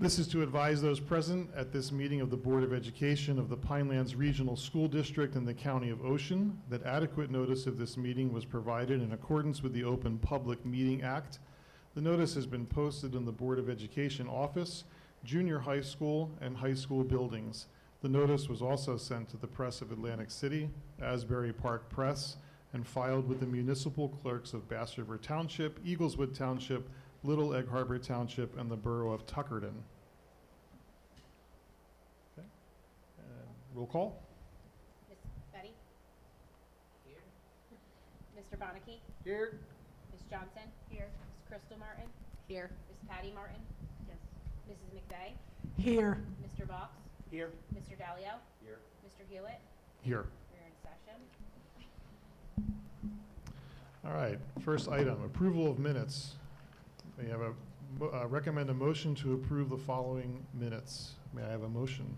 This is to advise those present at this meeting of the Board of Education of the Pinelands Regional School District in the County of Ocean that adequate notice of this meeting was provided in accordance with the Open Public Meeting Act. The notice has been posted in the Board of Education office, junior high school, and high school buildings. The notice was also sent to the Press of Atlantic City, Asbury Park Press, and filed with the municipal clerks of Bass River Township, Eagleswood Township, Little Egg Harbor Township, and the Borough of Tuckerton. Okay. Roll call. Ms. Betty? Here. Mr. Bonnicky? Here. Ms. Johnson? Here. Ms. Crystal Martin? Here. Ms. Patty Martin? Yes. Mrs. McVeigh? Here. Mr. Box? Here. Mr. Dalio? Here. Mr. Hewitt? Here. We're in session. All right, first item, approval of minutes. May I have recommend a motion to approve the following minutes. May I have a motion?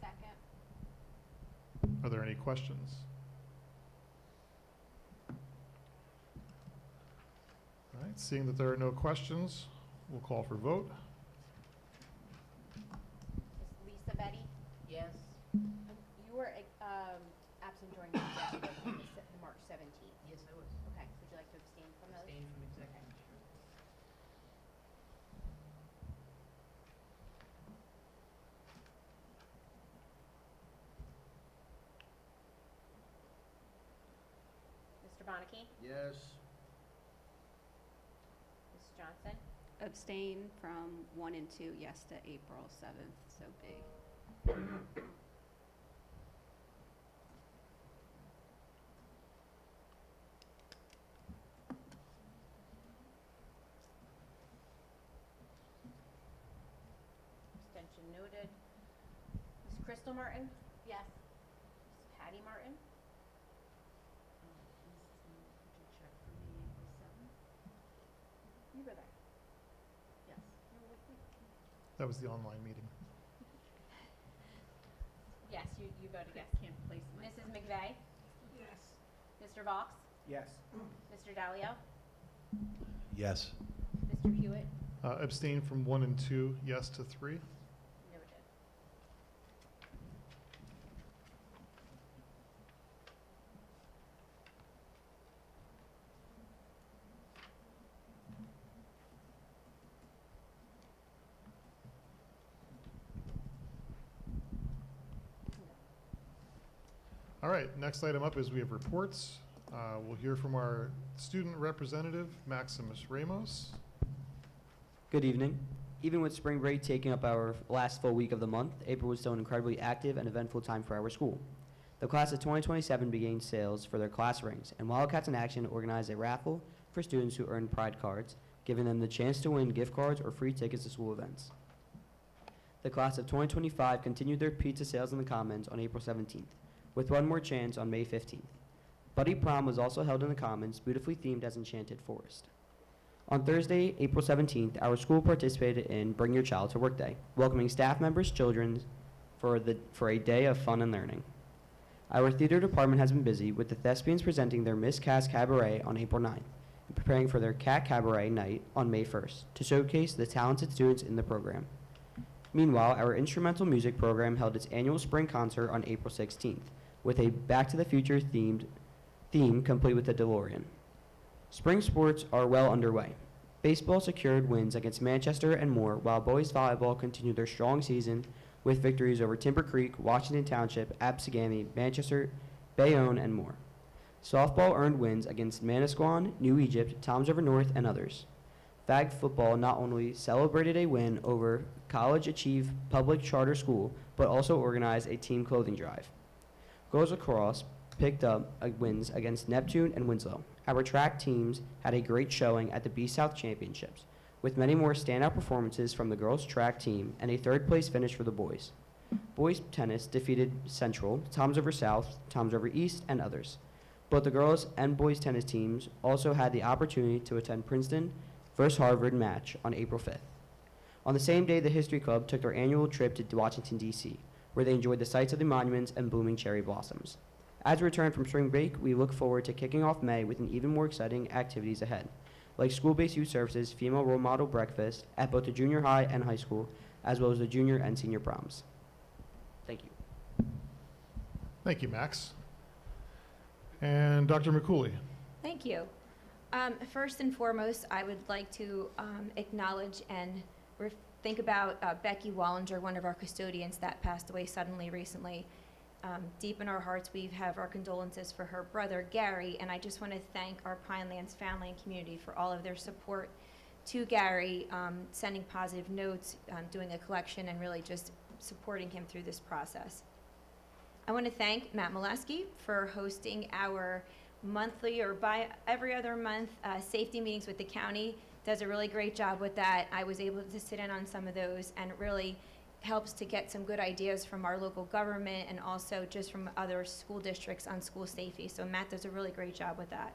Second. Are there any questions? All right, seeing that there are no questions, we'll call for vote. Ms. Lisa Betty? Yes. You were absent during the executive on the March 17th. Yes, I was. Okay, would you like to abstain from those? Abstain from executive, sure. Mr. Bonnicky? Yes. Ms. Johnson? Abstain from 1 and 2, yes to April 7th, so big. Abstention noted. Ms. Crystal Martin? Yes. Ms. Patty Martin? Could you check for me April 7th? You were there. Yes. You were with me. That was the online meeting. Yes, you voted yes. Can't place my. Mrs. McVeigh? Yes. Mr. Box? Yes. Mr. Dalio? Yes. Mr. Hewitt? Abstain from 1 and 2, yes to 3. Noted. All right, next item up is we have reports. We'll hear from our student representative, Maximus Ramos. Good evening. Even with spring break taking up our last full week of the month, April was still an incredibly active and eventful time for our school. The class of 2027 began sales for their class rings, and Wildcats in Action organized a raffle for students who earned pride cards, giving them the chance to win gift cards or free tickets to school events. The class of 2025 continued their pizza sales in the Commons on April 17th, with one more chance on May 15th. Buddy Prom was also held in the Commons, beautifully themed as Enchanted Forest. On Thursday, April 17th, our school participated in Bring Your Child to Work Day, welcoming staff members, children for a day of fun and learning. Our theater department has been busy with the Thespians presenting their Miss Cass Cabaret on April 9th and preparing for their Cat Cabaret night on May 1st to showcase the talented students in the program. Meanwhile, our instrumental music program held its annual spring concert on April 16th with a Back to the Future theme complete with a DeLorean. Spring sports are well underway. Baseball secured wins against Manchester and Moore, while boys volleyball continued their strong season with victories over Timber Creek, Washington Township, Absegami, Manchester, Bayonne, and more. Softball earned wins against Manasquan, New Egypt, Toms River North, and others. Flag football not only celebrated a win over College Achieve Public Charter School, but also organized a team clothing drive. Girls lacrosse picked up wins against Neptune and Winslow. Our track teams had a great showing at the B-South Championships, with many more standout performances from the girls' track team and a third-place finish for the boys. Boys tennis defeated Central, Toms River South, Toms River East, and others. Both the girls and boys tennis teams also had the opportunity to attend Princeton versus Harvard match on April 5th. On the same day, the History Club took their annual trip to Washington, D.C., where they enjoyed the sights of the monuments and blooming cherry blossoms. As we return from spring break, we look forward to kicking off May with an even more exciting activities ahead. like school-based youth services, female role model breakfast at both the junior high and high school, as well as the junior and senior proms. Thank you. Thank you, Max. And Dr. McCooley. Thank you. First and foremost, I would like to acknowledge and think about Becky Wallinger, one of our custodians that passed away suddenly recently. Deep in our hearts, we have our condolences for her brother, Gary, and I just want to thank our Pinelands family and community for all of their support to Gary, sending positive notes, doing a collection, and really just supporting him through this process. I want to thank Matt Molesky for hosting our monthly or every other month safety meetings with the county. Does a really great job with that. I was able to sit in on some of those, and it really helps to get some good ideas from our local government and also just from other school districts on school safety. So Matt does a really great job with that.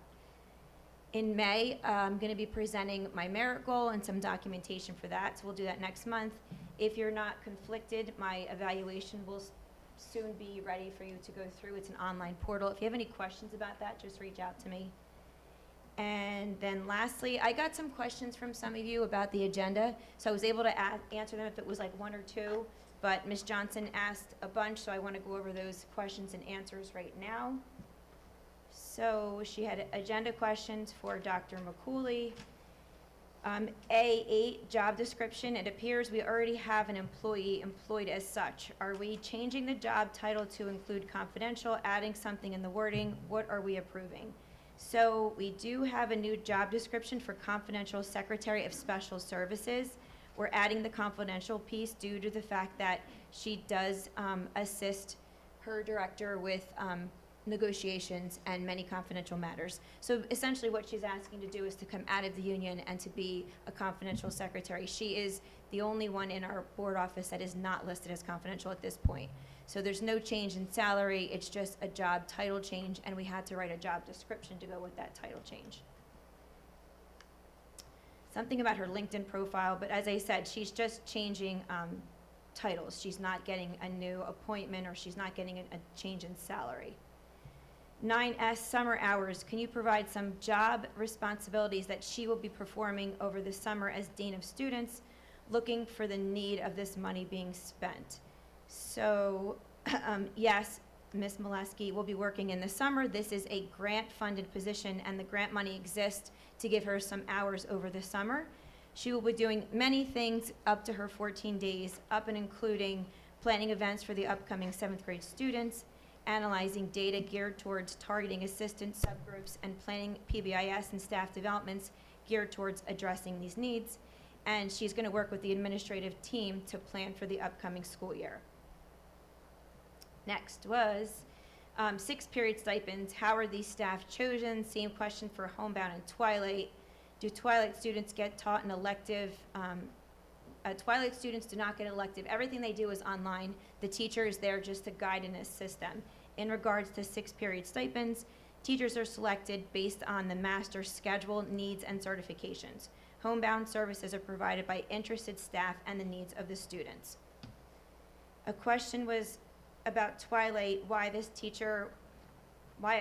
In May, I'm going to be presenting my merit goal and some documentation for that, so we'll do that next month. If you're not conflicted, my evaluation will soon be ready for you to go through. It's an online portal. If you have any questions about that, just reach out to me. And then lastly, I got some questions from some of you about the agenda, so I was able to answer them if it was like one or two, but Ms. Johnson asked a bunch, so I want to go over those questions and answers right now. So she had agenda questions for Dr. McCooley. A8, job description. It appears we already have an employee employed as such. Are we changing the job title to include confidential, adding something in the wording? What are we approving? So we do have a new job description for confidential secretary of special services. We're adding the confidential piece due to the fact that she does assist her director with negotiations and many confidential matters. So essentially what she's asking to do is to come out of the union and to be a confidential secretary. She is the only one in our board office that is not listed as confidential at this point. So there's no change in salary, it's just a job title change, and we had to write a job description to go with that title change. Something about her LinkedIn profile, but as I said, she's just changing titles. She's not getting a new appointment, or she's not getting a change in salary. 9S, summer hours. Can you provide some job responsibilities that she will be performing over the summer as Dean of Students, looking for the need of this money being spent? So, yes, Ms. Molesky will be working in the summer. This is a grant-funded position, and the grant money exists to give her some hours over the summer. She will be doing many things up to her 14 days, up and including planning events for the upcoming 7th grade students, analyzing data geared towards targeting assistant subgroups, and planning PBIS and staff developments geared towards addressing these needs. And she's going to work with the administrative team to plan for the upcoming school year. Next was 6 period stipends. How are these staff chosen? Same question for Homebound and Twilight. Do Twilight students get taught an elective? Twilight students do not get an elective. Everything they do is online. The teacher is there just to guide and assist them. In regards to 6 period stipends, teachers are selected based on the master's schedule, needs, and certifications. Homebound services are provided by interested staff and the needs of the students. A question was about Twilight, why a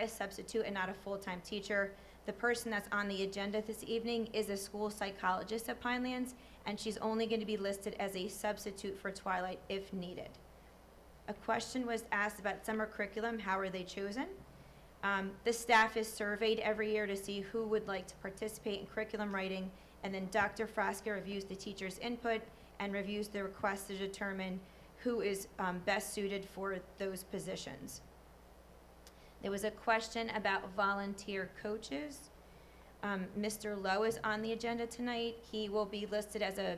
substitute and not a full-time teacher. The person that's on the agenda this evening is a school psychologist at Pinelands, and she's only going to be listed as a substitute for Twilight if needed. A question was asked about summer curriculum. How are they chosen? The staff is surveyed every year to see who would like to participate in curriculum writing, and then Dr. Frasker reviews the teacher's input and reviews the request to determine who is best suited for those positions. There was a question about volunteer coaches. Mr. Lowe is on the agenda tonight. He will be listed as a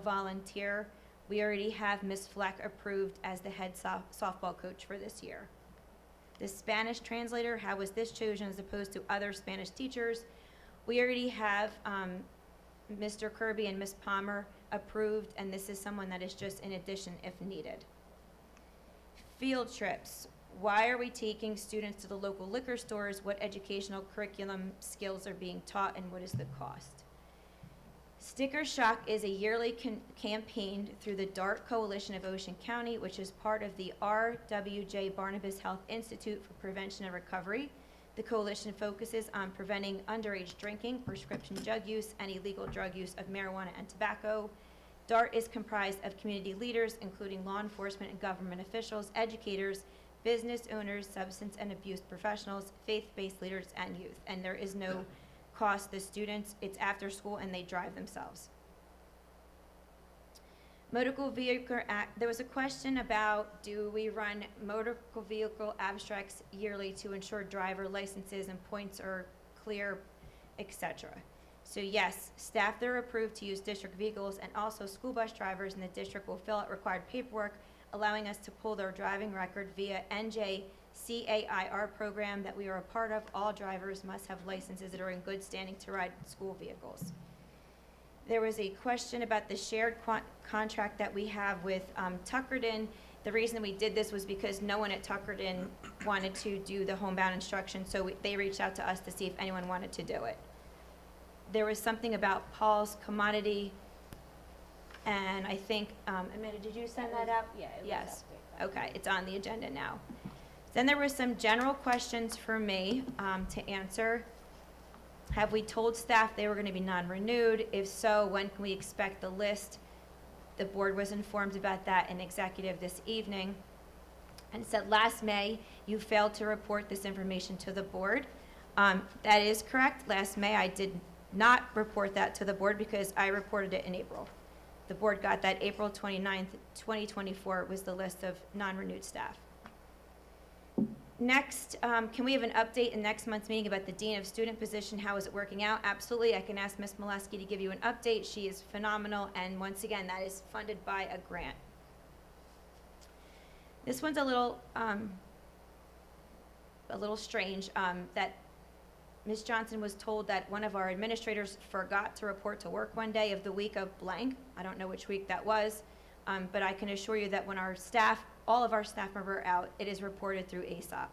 volunteer. We already have Ms. Fleck approved as the head softball coach for this year. The Spanish translator, how was this chosen as opposed to other Spanish teachers? We already have Mr. Kirby and Ms. Palmer approved, and this is someone that is just in addition if needed. Field trips. Why are we taking students to the local liquor stores? What educational curriculum skills are being taught, and what is the cost? Sticker Shock is a yearly campaign through the DART Coalition of Ocean County, which is part of the RWJ Barnabas Health Institute for Prevention and Recovery. The coalition focuses on preventing underage drinking, prescription drug use, and illegal drug use of marijuana and tobacco. DART is comprised of community leaders, including law enforcement and government officials, educators, business owners, substance and abuse professionals, faith-based leaders, and youth. And there is no cost to students. It's after school and they drive themselves. Motor Vehicle Act, there was a question about, do we run motor vehicle abstracts yearly to ensure driver licenses and points are clear, etc. So yes, staff that are approved to use district vehicles and also school bus drivers in the district will fill out required paperwork, allowing us to pull their driving record via NJCAIR program that we are a part of. All drivers must have licenses that are in good standing to ride school vehicles. There was a question about the shared contract that we have with Tuckerton. The reason we did this was because no one at Tuckerton wanted to do the homebound instruction, so they reached out to us to see if anyone wanted to do it. There was something about Paul's commodity, and I think, Amanda, did you send that out? Yeah, it was Yes. updated. Okay, it's on the agenda now. Then there were some general questions for me to answer. Have we told staff they were going to be non-renewed? If so, when can we expect the list? The board was informed about that in executive this evening. And said last May, you failed to report this information to the board. That is correct. Last May, I did not report that to the board because I reported it in April. The board got that April 29th, 2024 was the list of non-renewed staff. Next, can we have an update in next month's meeting about the Dean of Student position? How is it working out? Absolutely. I can ask Ms. Molesky to give you an update. She is phenomenal, and once again, that is funded by a grant. This one's a little strange, that Ms. Johnson was told that one of our administrators forgot to report to work one day of the week of blank. I don't know which week that was, but I can assure you that when our staff, all of our staff members are out, it is reported through ASOP.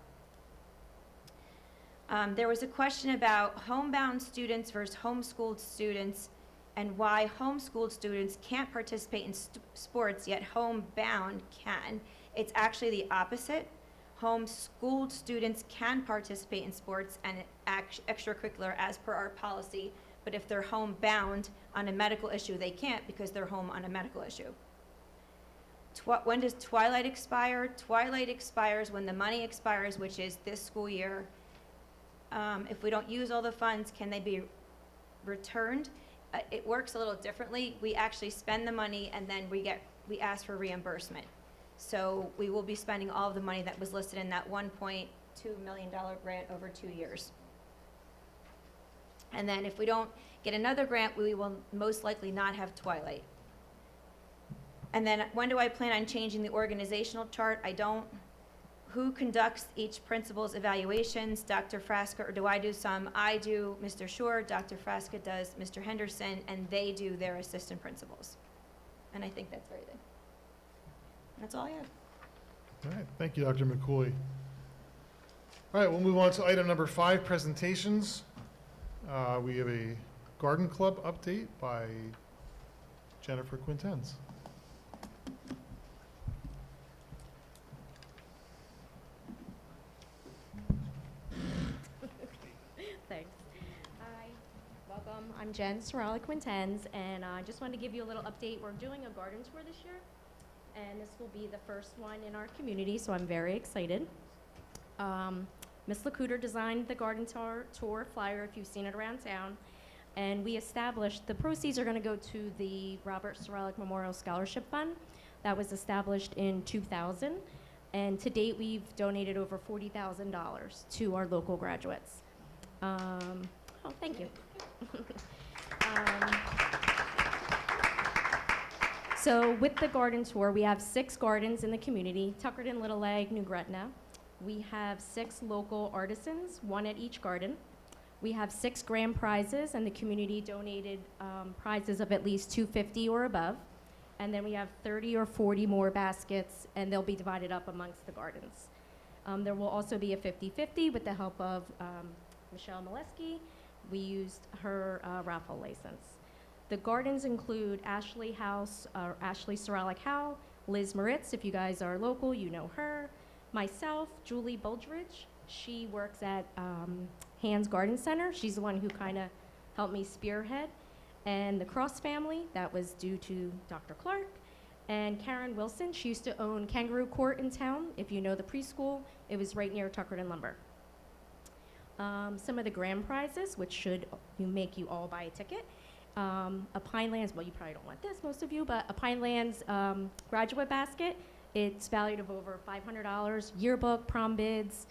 There was a question about homebound students versus homeschooled students and why homeschooled students can't participate in sports, yet homebound can. It's actually the opposite. Homeschooled students can participate in sports and extracurricular as per our policy, but if they're homebound on a medical issue, they can't because they're home on a medical issue. When does Twilight expire? Twilight expires when the money expires, which is this school year. If we don't use all the funds, can they be returned? It works a little differently. We actually spend the money and then we ask for reimbursement. So we will be spending all of the money that was listed in that $1.2 million grant over 2 years. And then if we don't get another grant, we will most likely not have Twilight. And then when do I plan on changing the organizational chart? I don't. Who conducts each principal's evaluations? Dr. Frasca, or do I do some? I do, Mr. Shore, Dr. Frasca does, Mr. Henderson, and they do their assistant principals. And I think that's everything. That's all I have. All right, thank you, Dr. McCooley. All right, we'll move on to item number 5, presentations. We have a garden club update by Jennifer Quintens. Thanks. Hi, welcome. I'm Jen Sorala-Quintens, and I just wanted to give you a little update. We're doing a garden tour this year, and this will be the first one in our community, so I'm very excited. Ms. Lacuter designed the garden tour flyer, if you've seen it around town, and we established the proceeds are going to go to the Robert Soralik Memorial Scholarship Fund that was established in 2000, and to date we've donated over $40,000 to our local graduates. Oh, thank you. So with the garden tour, we have 6 gardens in the community: Tuckerton, Little Egg, New Gretna. We have 6 local artisans, 1 at each garden. We have 6 grand prizes, and the community donated prizes of at least $250 or above. And then we have 30 or 40 more baskets, and they'll be divided up amongst the gardens. There will also be a 50-50 with the help of Michelle Molesky. We used her raffle license. The gardens include Ashley Soralik Howe, Liz Moritz, if you guys are local, you know her, myself, Julie Buldridge, She works at Hands Garden Center. She's the one who kind of helped me spearhead. And the Cross family, that was due to Dr. Clark. And Karen Wilson, she used to own Kangaroo Court in town. If you know the preschool, it was right near Tuckerton Lumber. Some of the grand prizes, which should make you all buy a ticket. A Pinelands, well, you probably don't want this, most of you, but a Pinelands graduate basket. It's valued of over $500. Yearbook, prom bids,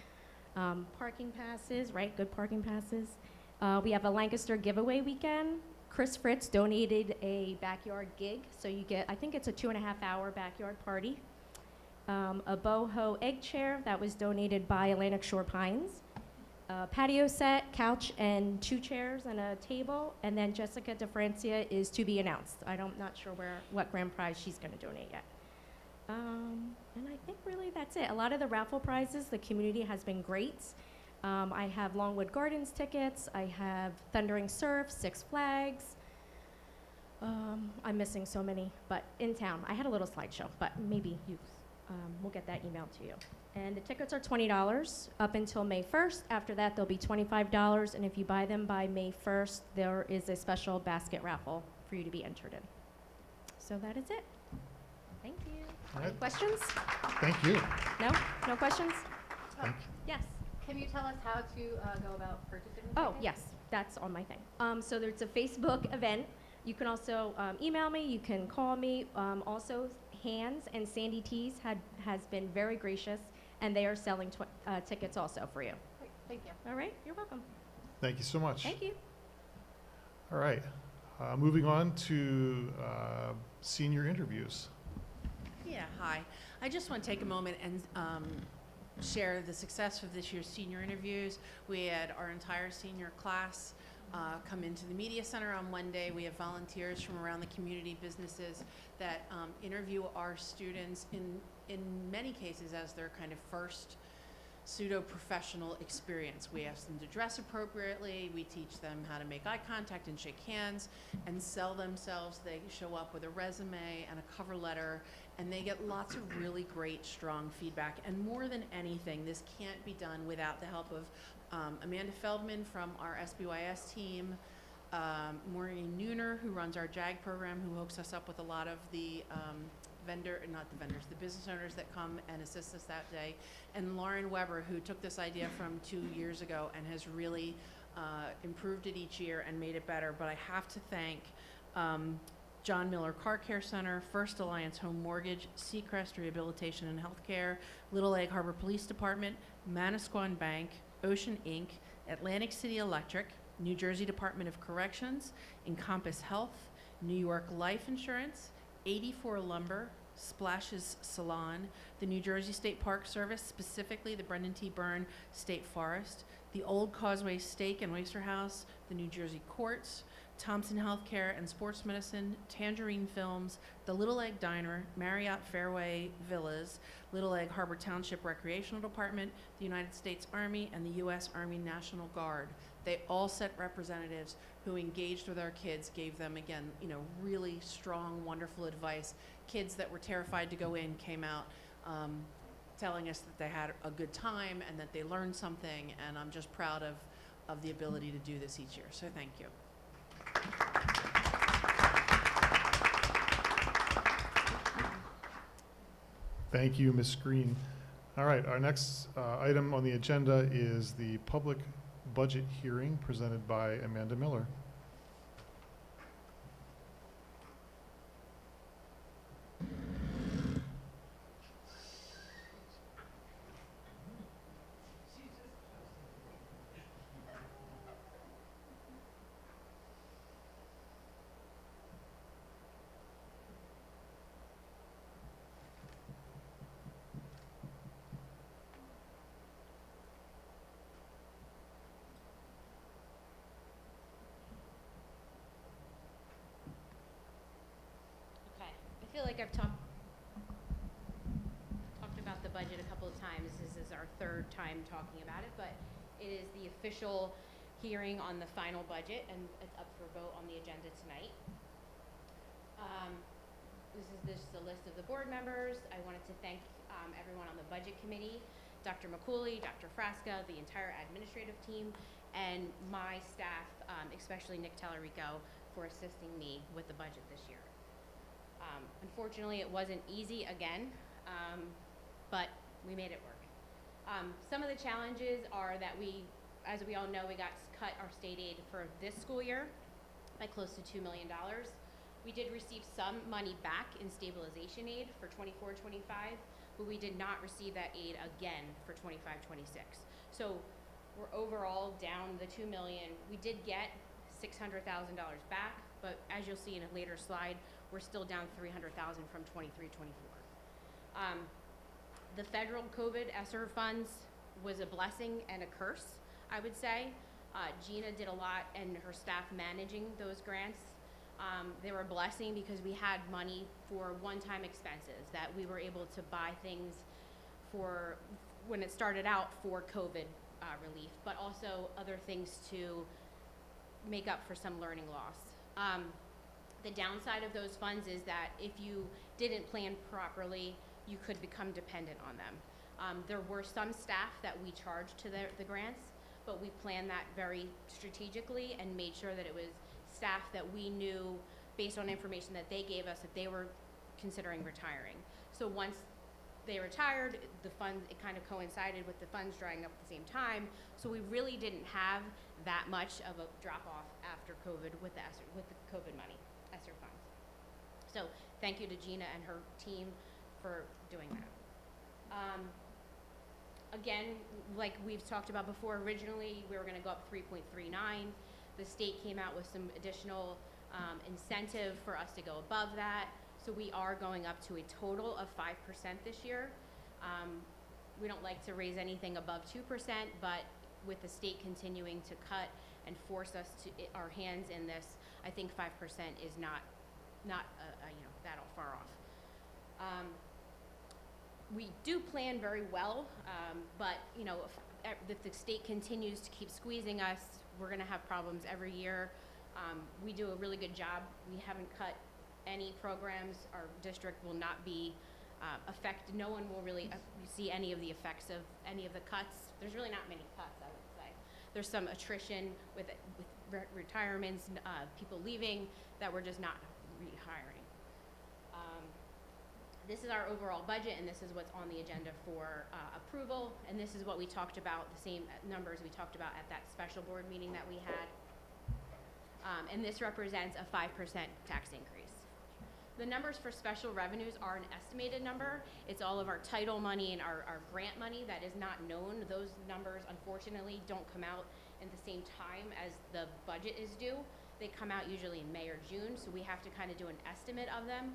parking passes, right? Good parking passes. We have a Lancaster giveaway weekend. Chris Fritz donated a backyard gig, so you get, I think it's a 2.5-hour backyard party. A boho egg chair that was donated by Atlantic Shore Pines. Patio set, couch, and 2 chairs and a table. And then Jessica DeFrancia is to be announced. I'm not sure what grand prize she's going to donate yet. And I think really that's it. A lot of the raffle prizes, the community has been great. I have Longwood Gardens tickets. I have Thundering Surf, Six Flags. I'm missing so many, but in town. I had a little slideshow, but maybe we'll get that emailed to you. And the tickets are $20 up until May 1st. After that, they'll be $25, and if you buy them by May 1st, there is a special basket raffle for you to be entered in. So that is it. Thank you. All Any right. questions? Thank you. No? No questions? Thank Yes. Can you tell us how to go about purchasing the Oh, tickets? yes, that's on my thing. So there's a Facebook event. You can also email me, you can call me. Also, Hands and Sandy Tees has been very gracious, and they are selling tickets also for you. Great, thank you. All right, you're welcome. Thank you so much. Thank you. All right. Moving on to senior interviews. Yeah, hi. I just want to take a moment and share the success of this year's senior interviews. We had our entire senior class come into the media center on Monday. We have volunteers from around the community, businesses that interview our students in many cases as their kind of first pseudo-professional experience. We ask them to dress appropriately. We teach them how to make eye contact and shake hands and sell themselves. They show up with a resume and a cover letter, and they get lots of really great, strong feedback. And more than anything, this can't be done without the help of Amanda Feldman from our SBYS team, Maureen Nooner, who runs our JAG program, who hooks us up with a lot of the the business owners that come and assist us that day, and Lauren Weber, who took this idea from 2 years ago and has really improved it each year and made it better. But I have to thank John Miller Car Care Center, First Alliance Home Mortgage, Seacrest Rehabilitation and Healthcare, Little Egg Harbor Police Department, Manasquan Bank, Ocean Inc., Atlantic City Electric, New Jersey Department of Corrections, Encompass Health, New York Life Insurance, 84 Lumber, Splashes Salon, the New Jersey State Park Service, specifically the Brendan T. Byrne State Forest, the Old Causeway Steak and Oyster House, the New Jersey Courts, Thompson Healthcare and Sports Medicine, Tangerine Films, the Little Egg Diner, Marriott Fairway Villas, Little Egg Harbor Township Recreational Department, the United States Army, and the U.S. Army National Guard. They all sent representatives who engaged with our kids, gave them, again, really strong, wonderful advice. Kids that were terrified to go in came out telling us that they had a good time and that they learned something, and I'm just proud of the ability to do this each year. So thank you. Thank you, Ms. Green. All right, our next item on the agenda is the public budget hearing presented by Amanda Miller. Okay, I feel like I've talked about the budget a couple of times. This is our third time talking about it, but it is the official hearing on the final budget, and it's up for vote on the agenda tonight. This is just a list of the board members. I wanted to thank everyone on the budget committee. Dr. McCooley, Dr. Frasca, the entire administrative team, and my staff, especially Nick Tellerico, for assisting me with the budget this year. Unfortunately, it wasn't easy again, but we made it work. Some of the challenges are that as we all know, we got cut our state aid for this school year by close to $2 million. We did receive some money back in stabilization aid for 24-25, but we did not receive that aid again for 25-26. So we're overall down the $2 million. We did get $600,000 back, but as you'll see in a later slide, we're still down $300,000 from 23-24. The federal COVID ESSER funds was a blessing and a curse, I would say. Gina did a lot and her staff managing those grants. They were a blessing because we had money for one-time expenses that we were able to buy things for when it started out for COVID relief, but also other things to make up for some learning loss. The downside of those funds is that if you didn't plan properly, you could become dependent on them. There were some staff that we charged to the grants, but we planned that very strategically and made sure that it was staff that we knew based on information that they gave us that they were considering retiring. So once they retired, it kind of coincided with the funds drying up at the same time. So we really didn't have that much of a drop off after COVID with the COVID money, ESSER funds. So thank you to Gina and her team for doing that. Again, like we've talked about before, originally we were going to go up 3.39. The state came out with some additional incentive for us to go above that. So we are going up to a total of 5% this year. We don't like to raise anything above 2%, but with the state continuing to cut and force us to our hands in this, I think 5% is not that far off. We do plan very well, but if the state continues to keep squeezing us, we're going to have problems every year. We do a really good job. We haven't cut any programs. Our district will not be affected. No one will really see any of the effects of any of the cuts. There's really not many cuts, I would say. There's some attrition with retirements, people leaving that we're just not rehiring. This is our overall budget, and this is what's on the agenda for approval, and this is what we talked about, the same numbers we talked about at that special board meeting that we had. And this represents a 5% tax increase. The numbers for special revenues are an estimated number. It's all of our title money and our grant money that is not known. Those numbers, unfortunately, don't come out in the same time as the budget is due. They come out usually in May or June, so we have to kind of do an estimate of them.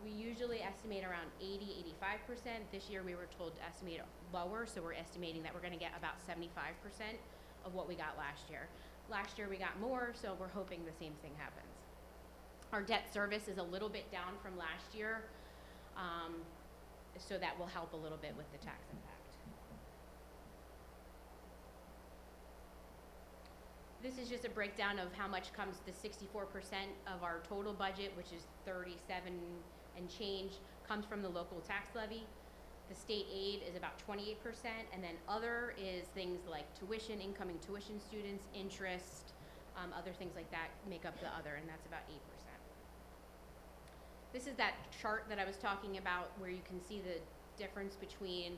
We usually estimate around 80-85%. This year we were told to estimate lower, so we're estimating that we're going to get about 75% of what we got last year. Last year we got more, so we're hoping the same thing happens. Our debt service is a little bit down from last year, so that will help a little bit with the tax impact. This is just a breakdown of how much comes to 64% of our total budget, which is 37 and change, comes from the local tax levy. The state aid is about 28%, and then other is things like tuition, incoming tuition students, interest, other things like that make up the other, and that's about 8%. This is that chart that I was talking about where you can see the difference between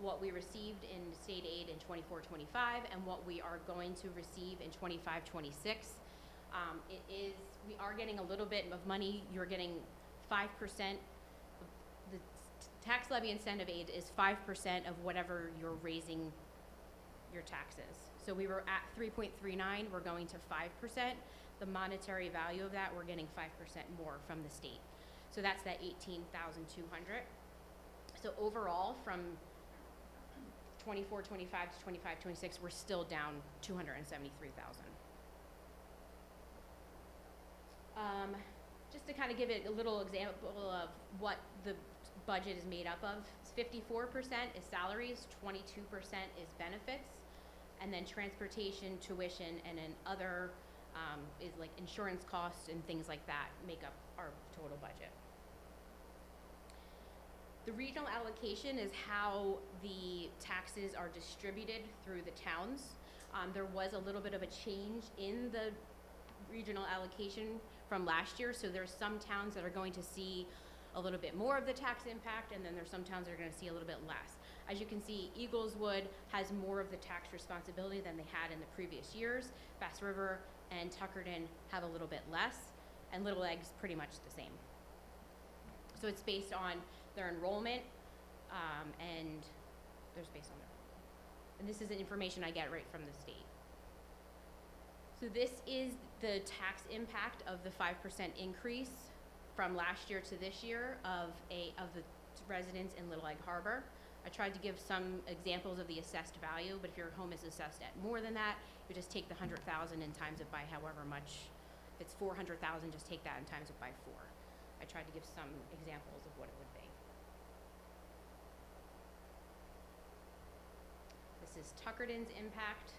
what we received in state aid in 24-25 and what we are going to receive in 25-26. We are getting a little bit of money. You're getting 5%. The tax levy incentive aid is 5% of whatever you're raising your taxes. So we were at 3.39, we're going to 5%. The monetary value of that, we're getting 5% more from the state. So that's that 18,200. So overall, from 24-25 to 25-26, we're still down 273,000. Just to kind of give it a little example of what the budget is made up of, 54% is salaries, 22% is benefits, and then transportation, tuition, and then other is like insurance costs and things like that make up our total budget. The regional allocation is how the taxes are distributed through the towns. There was a little bit of a change in the regional allocation from last year, so there's some towns that are going to see a little bit more of the tax impact, and then there's some towns that are gonna see a little bit less. As you can see, Eagleswood has more of the tax responsibility than they had in the previous years. Bass River and Tuckerton have a little bit less, and Little Egg's pretty much the same. So it's based on their enrollment, and there's based on their, and this is the information I get right from the state. So this is the tax impact of the 5% increase from last year to this year of the residents in Little Egg Harbor. I tried to give some examples of the assessed value, but if your home is assessed at more than that, you just take the 100,000 and times it by however much. If it's 400,000, just take that and times it by 4. I tried to give some examples of what it would be. This is Tuckerton's impact.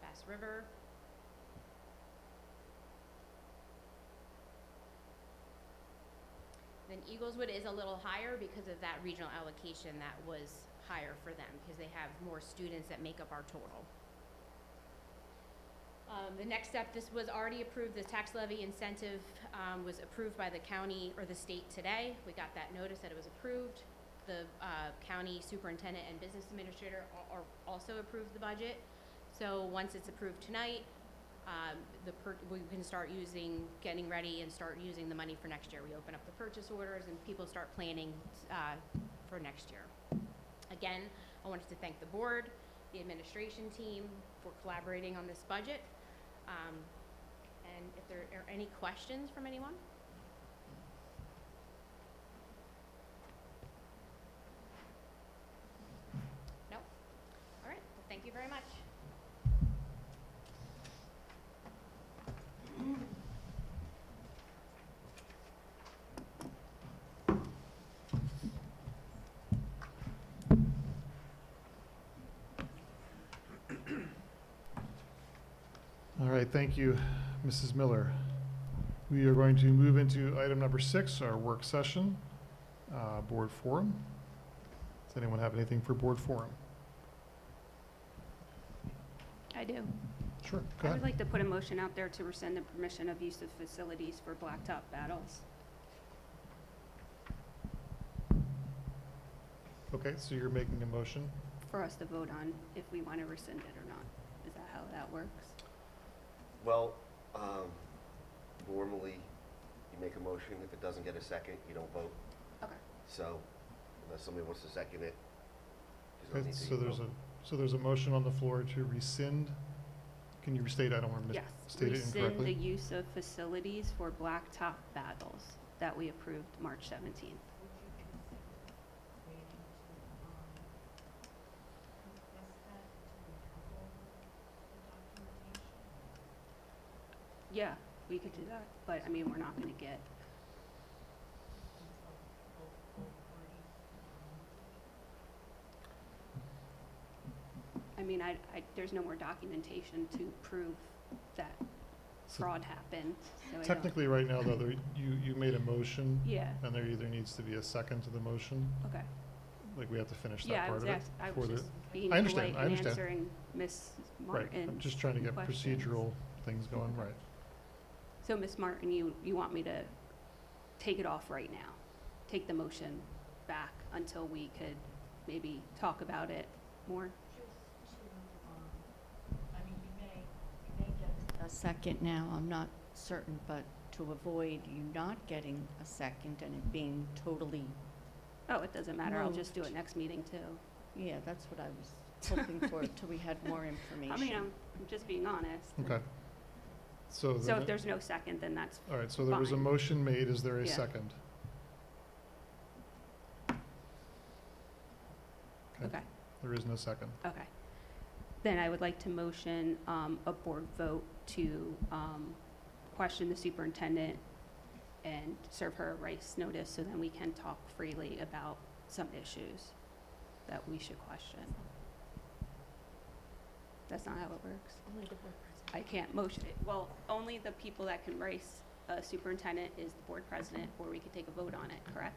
Bass River. Then Eagleswood is a little higher because of that regional allocation that was higher for them because they have more students that make up our total. The next step, this was already approved, the tax levy incentive was approved by the county or the state today. We got that notice that it was approved. The county superintendent and business administrator also approved the budget. So once it's approved tonight, we can start getting ready and start using the money for next year. We open up the purchase orders and people start planning for next year. Again, I wanted to thank the board, the administration team for collaborating on this budget. And if there are any questions from anyone? No? All right, well, thank you very much. All right, thank you, Mrs. Miller. We are going to move into item number 6, our work session, board forum. Does anyone have anything for board forum? I do. Sure, go I would ahead. like to put a motion out there to rescind the permission of use of facilities for blacktop battles. Okay, so you're making a motion. For us to vote on if we want to rescind it or not. Is that how that works? Well, normally you make a motion. If it doesn't get a second, you don't vote. Okay. So unless somebody wants to second it, there's no Okay, need to so vote. there's a motion on the floor to rescind. Can you restate? I don't want to Yes. state it Rescind the incorrectly. use of facilities for blacktop battles that we approved March 17th. Yeah, we could do that, but I mean, we're not gonna get. I mean, there's no more documentation to prove that So fraud happened, so I don't. Technically, right now, though, you made a motion, Yeah, and there either needs to be a second to the motion, okay. like we have to finish Yeah, that I part was of it. ask, I for was the- just being I understand, polite I and understand. answering Ms. Right, Martin's. I'm just trying to get questions. procedural things going, right. So, Ms. Martin, you want me to take it off right now? Take the motion back until we could maybe talk about it more? A second now, I'm not certain, but to avoid you not getting a second and it being totally, Oh, it doesn't matter, I'll just do it Moved. next meeting too. yeah, that's what I was hoping for, till we had more information. I mean, I'm just being honest. Okay. So, So then- if there's no second, then that's, all right, so there was a fine. motion made. Is there a Yeah. second? okay, There is no second. okay. Then I would like to motion a board vote to question the superintendent and serve her a rights notice so then we can talk freely about some issues that we should question. That's not how it works. Only the board president. I can't motion it. Well, only the people that can race a superintendent is the board president, or we could take a vote on it, correct?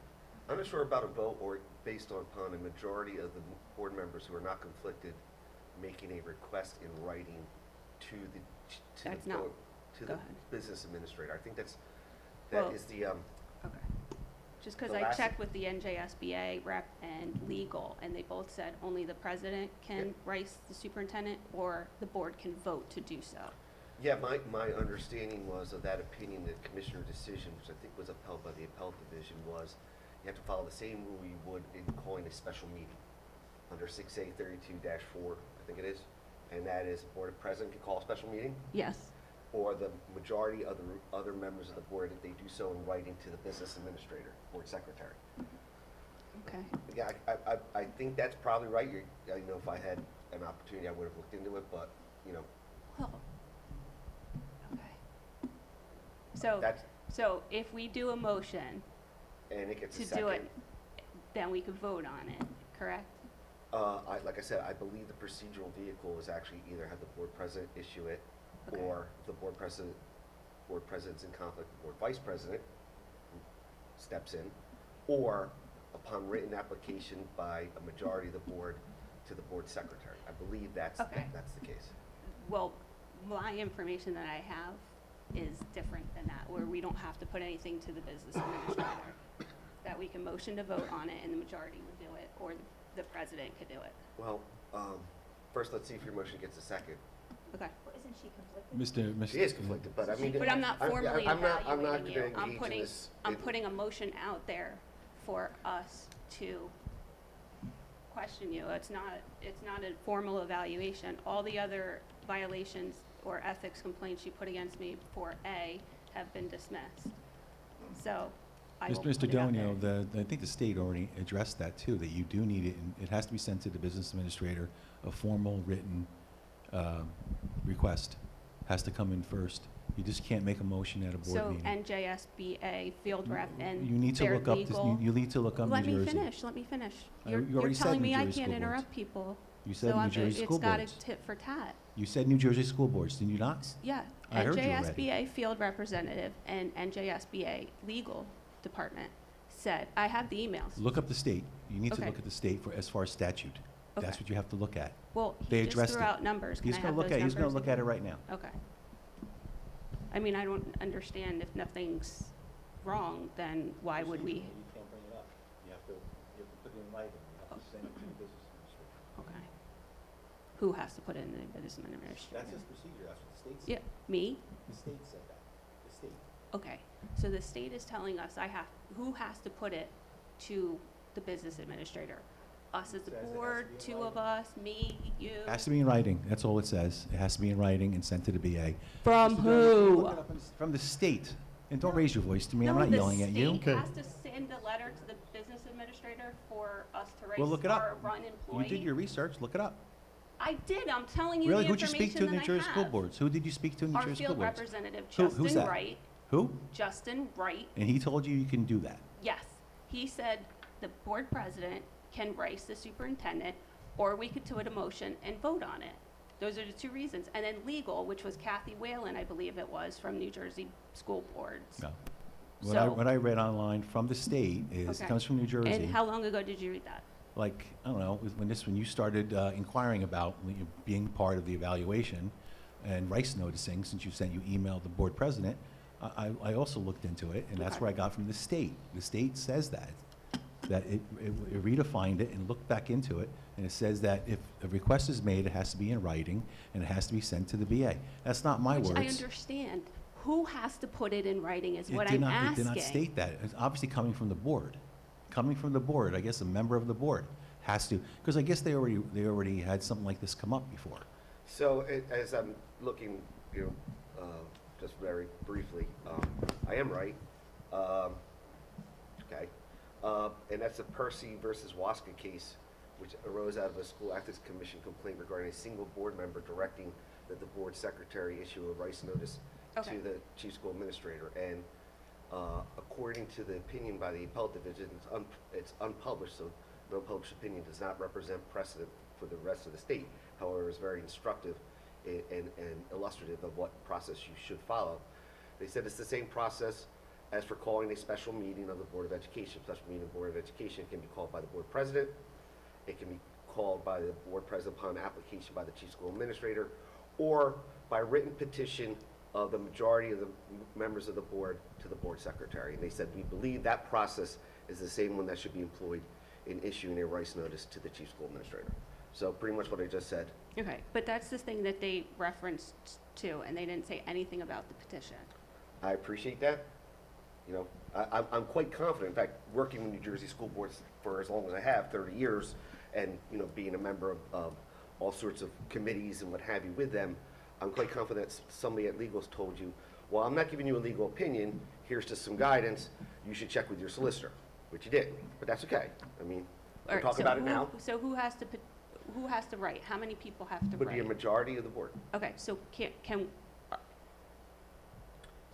I'm not sure about a vote or based upon a majority of the board members who are not conflicted making a request in writing to the, That's not- to go the ahead. business administrator. I think that Well- is the, Okay. Just because The I last- checked with the NJSBA rep and legal, and they both said only the president can rice the superintendent, or the board can vote to do so. yeah, my understanding was of that opinion, that commissioner decision, which I think was upheld by the appellate division, was you have to follow the same rule you would in calling a special meeting under 6A 32-4, I think it is. And that is, the board president can call a special meeting, Yes. or the majority of the other members of the board, if they do so in writing to the business administrator, board secretary. Okay. Yeah, I think that's probably right. I know if I had an opportunity, I would have looked into it, but, you know, Well, okay. So, that's, so if we do a motion and it gets a to second. do it, then we could vote on it, correct? Like I said, I believe the procedural vehicle is actually either have the board president issue it, Okay. or if the board president's in conflict, the board vice president steps in, or upon written application by a majority of the board to the board secretary. I believe that's the Okay. case. Well, my information that I have is different than that, where we don't have to put anything to the business administrator. That we can motion to vote on it and the majority would do it, or the president could do it. Well, first, let's see if your motion gets a second. Okay. Well, isn't she conflicted? Mr. She is conflicted, but I mean. But I'm not formally I'm not evaluating gonna you. engage in this. I'm putting a motion out there for us to question you. It's not a formal evaluation. All the other violations or ethics complaints you put against me for A have been dismissed. So I will Mr. put it out Donio, there. I think the state already addressed that too, that you do need it, and it has to be sent to the business administrator, a formal written request. Has to come in first. You just can't make a motion at a board So meeting. NJSBA field rep and You need to their look up, this- legal. you need to look up New Let Jersey. me finish. You You're already said telling New me I Jersey can't school boards. interrupt people. You said So New Jersey school it's got boards. a tit for tat. You said New Jersey school boards, did you not? Yeah, I heard you already. NJSBA field representative and NJSBA legal department said, I have the emails. Look up the state. You need to Okay. look at the state for, as far as statute. That's Okay. what you have to look at. Well, They he just addressed threw it. out numbers. Can I He's have gonna those look at, he's gonna numbers look at it again? right now. Okay. I mean, I don't understand if nothing's wrong, then why would we? You can't bring it up. You have to put it in writing. You have to send it to the business administrator. Okay. Who has to put it in the business administrator? That's his procedure, that's what the state said. Yeah, me? The state said that, the state. Okay, so the state is telling us who has to put it to the business administrator? Us as the Says it has to board, be in two of us, me, you? Has to be in writing, that's all it says. It has to be in writing and sent to the BA. From Mr. Donahue, who? look it up from the state. And don't raise your voice to me, I'm not yelling at you. No, Okay. the state has to send a letter to the business administrator for us to Well, look it raise up. our run employee. You did your research, look it up. I did, I'm telling you the Really, who'd you information speak to in that New I Jersey school have. boards? Who did you speak to in New Our Jersey school field boards? representative, Who's Justin that? Wright. Who? Justin Wright, And he told you you can do that? yes. He said the board president can rice the superintendent, or we could do it a motion and vote on it. Those are the two reasons. And then legal, which was Kathy Whalen, I believe it was, from New Jersey school boards. No. So- What I read online from the state is, it Okay. comes from New Jersey. And how long ago did you read that? Like, I don't know, when you started inquiring about being part of the evaluation and rice noticing, since you emailed the board president, I also looked into it, and that's Okay. where I got from the state. The state says that it redefined it and looked back into it, and it says that if a request is made, it has to be in writing, and it has to be sent to the BA. That's not my Which words. I understand. Who has to put it in writing is It what did I'm not- asking. It did not state that. It's obviously coming from the board. Coming from the board, I guess a member of the board has to, because I guess they already had something like this come up before. So as I'm looking, just very briefly, I am right. Okay. And that's the Percy versus Waska case, which arose out of a school ethics commission complaint regarding a single board member directing that the board secretary issue a rice notice Okay. to the chief school administrator. And according to the opinion by the appellate division, it's unpublished, so no published opinion does not represent precedent for the rest of the state. however, is very instructive and illustrative of what process you should follow. They said it's the same process as for calling a special meeting of the Board of Education. Special meeting of the Board of Education can be called by the board president. It can be called by the board president upon application by the chief school administrator, or by written petition of the majority of the members of the board to the board secretary. And they said, we believe that process is the same one that should be employed in issuing a rice notice to the chief school administrator. So pretty much what I just said. Okay, but that's the thing that they referenced to, and they didn't say anything about the petition. I appreciate that. You know, I'm quite confident, in fact, working with New Jersey school boards for as long as I have, 30 years, and, you know, being a member of all sorts of committees and what have you with them, I'm quite confident that somebody at legal's told you, well, I'm not giving you a legal opinion, here's just some guidance, you should check with your solicitor, which you did, but that's okay. I mean, we'll Alright, talk so about it who- now. So who has to write? How many people have to Would be a write? majority of the board. Okay, so can,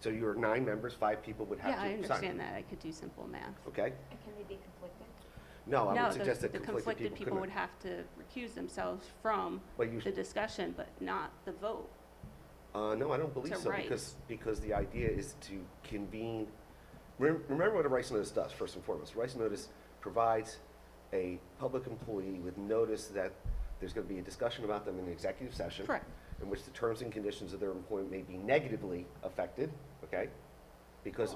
So you're 9 members, 5 people would have to yeah, sign. I understand that, I could do simple math. Okay? And can they be conflicted? No, I No, would suggest the that conflicted people couldn't. would have to recuse themselves from But you the discussion, but not the vote. No, I don't believe To so, write. because the idea is to convene, remember what a rice notice does, first and foremost. Rice notice provides a public employee with notice that there's going to be a discussion about them in an executive session. Correct. In which the terms and conditions of their employment may be negatively affected, okay? Because,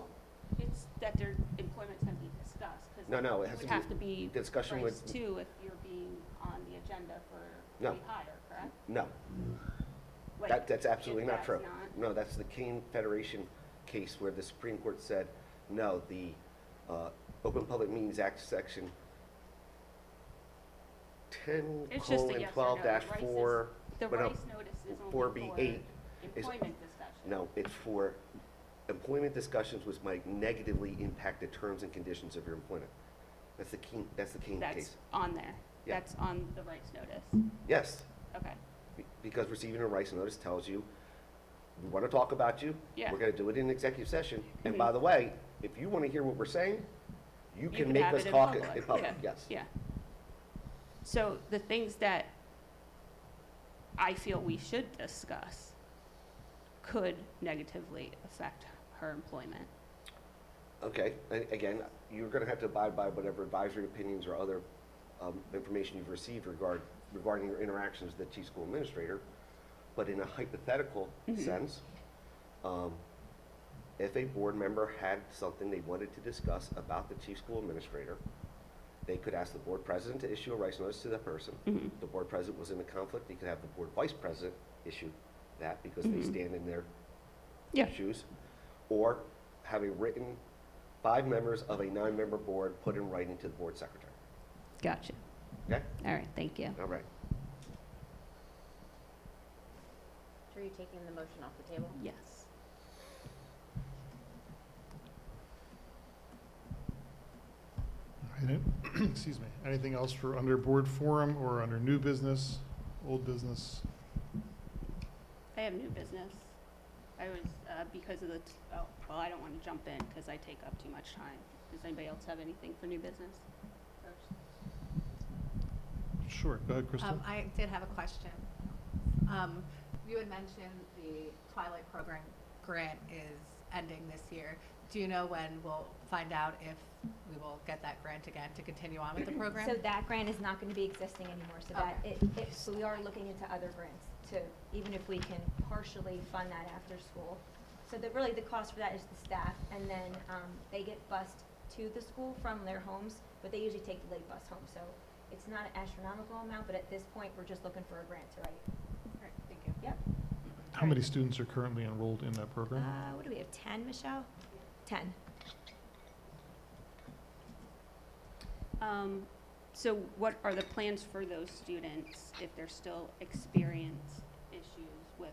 It's that their employment's gonna be discussed, because No, it it has would to have be to be discussion rice with- too if you're being on the agenda for No. rehire, correct? no, Like, that's absolutely if not that's true. not- No, that's the Kane Federation case where the Supreme Court said, no, the Open Public Meetings Act, section 10 It's just a yes or no. 12-4, The but no, rice notice is only 4B8 for is- employment discussion. no, it's for employment discussions which might negatively impact the terms and conditions of your employment. That's the Kane That's case. on there. Yeah. That's on the rice notice. Yes, Okay, because receiving a rice notice tells you, we want to talk about you. Yeah. We're going to do it in executive session. And Mhm. by the way, if you want to hear what we're saying, you can can make have us it in talk public. in public, Yeah. yes. yeah. So the things that I feel we should discuss could negatively affect her employment. Okay, again, you're going to have to abide by whatever advisory opinions or other information you've received regarding your interactions with the chief school administrator. But in a hypothetical Mhm. sense, if a board member had something they wanted to discuss about the chief school administrator, they could ask the board president to issue a rice notice to that person. Mhm. The board president was in a conflict, he could have the board vice president issue that because they Mhm. stand in their Yeah. shoes. Or have a written 5 members of a 9-member board put in writing to the board secretary. Gotcha. Okay? All right, thank you. All right. Are you taking the motion off the table? Yes. All right, excuse me. Anything else for under board forum or under new business, old business? I have new business. I was, because of the, well, I don't want to jump in because I take up too much time. Does anybody else have anything for new business? First? Sure, go ahead, Crystal. I did have a question. You had mentioned the Twilight Program grant is ending this year. Do you know when we'll find out if we will get that grant again to continue on with the program? So that grant is not going to be existing anymore, so that, so we are looking into other grants too, even if we can partially fund that after school. So really the cost for that is the staff, and then they get bused to the school from their homes, but they usually take the late bus home. So it's not an astronomical amount, but at this point, we're just looking for a grant to write. All right, thank you. Yep. How many students are currently enrolled in that program? What do we have, 10, Michelle? 10. So what are the plans for those students if they're still experience issues with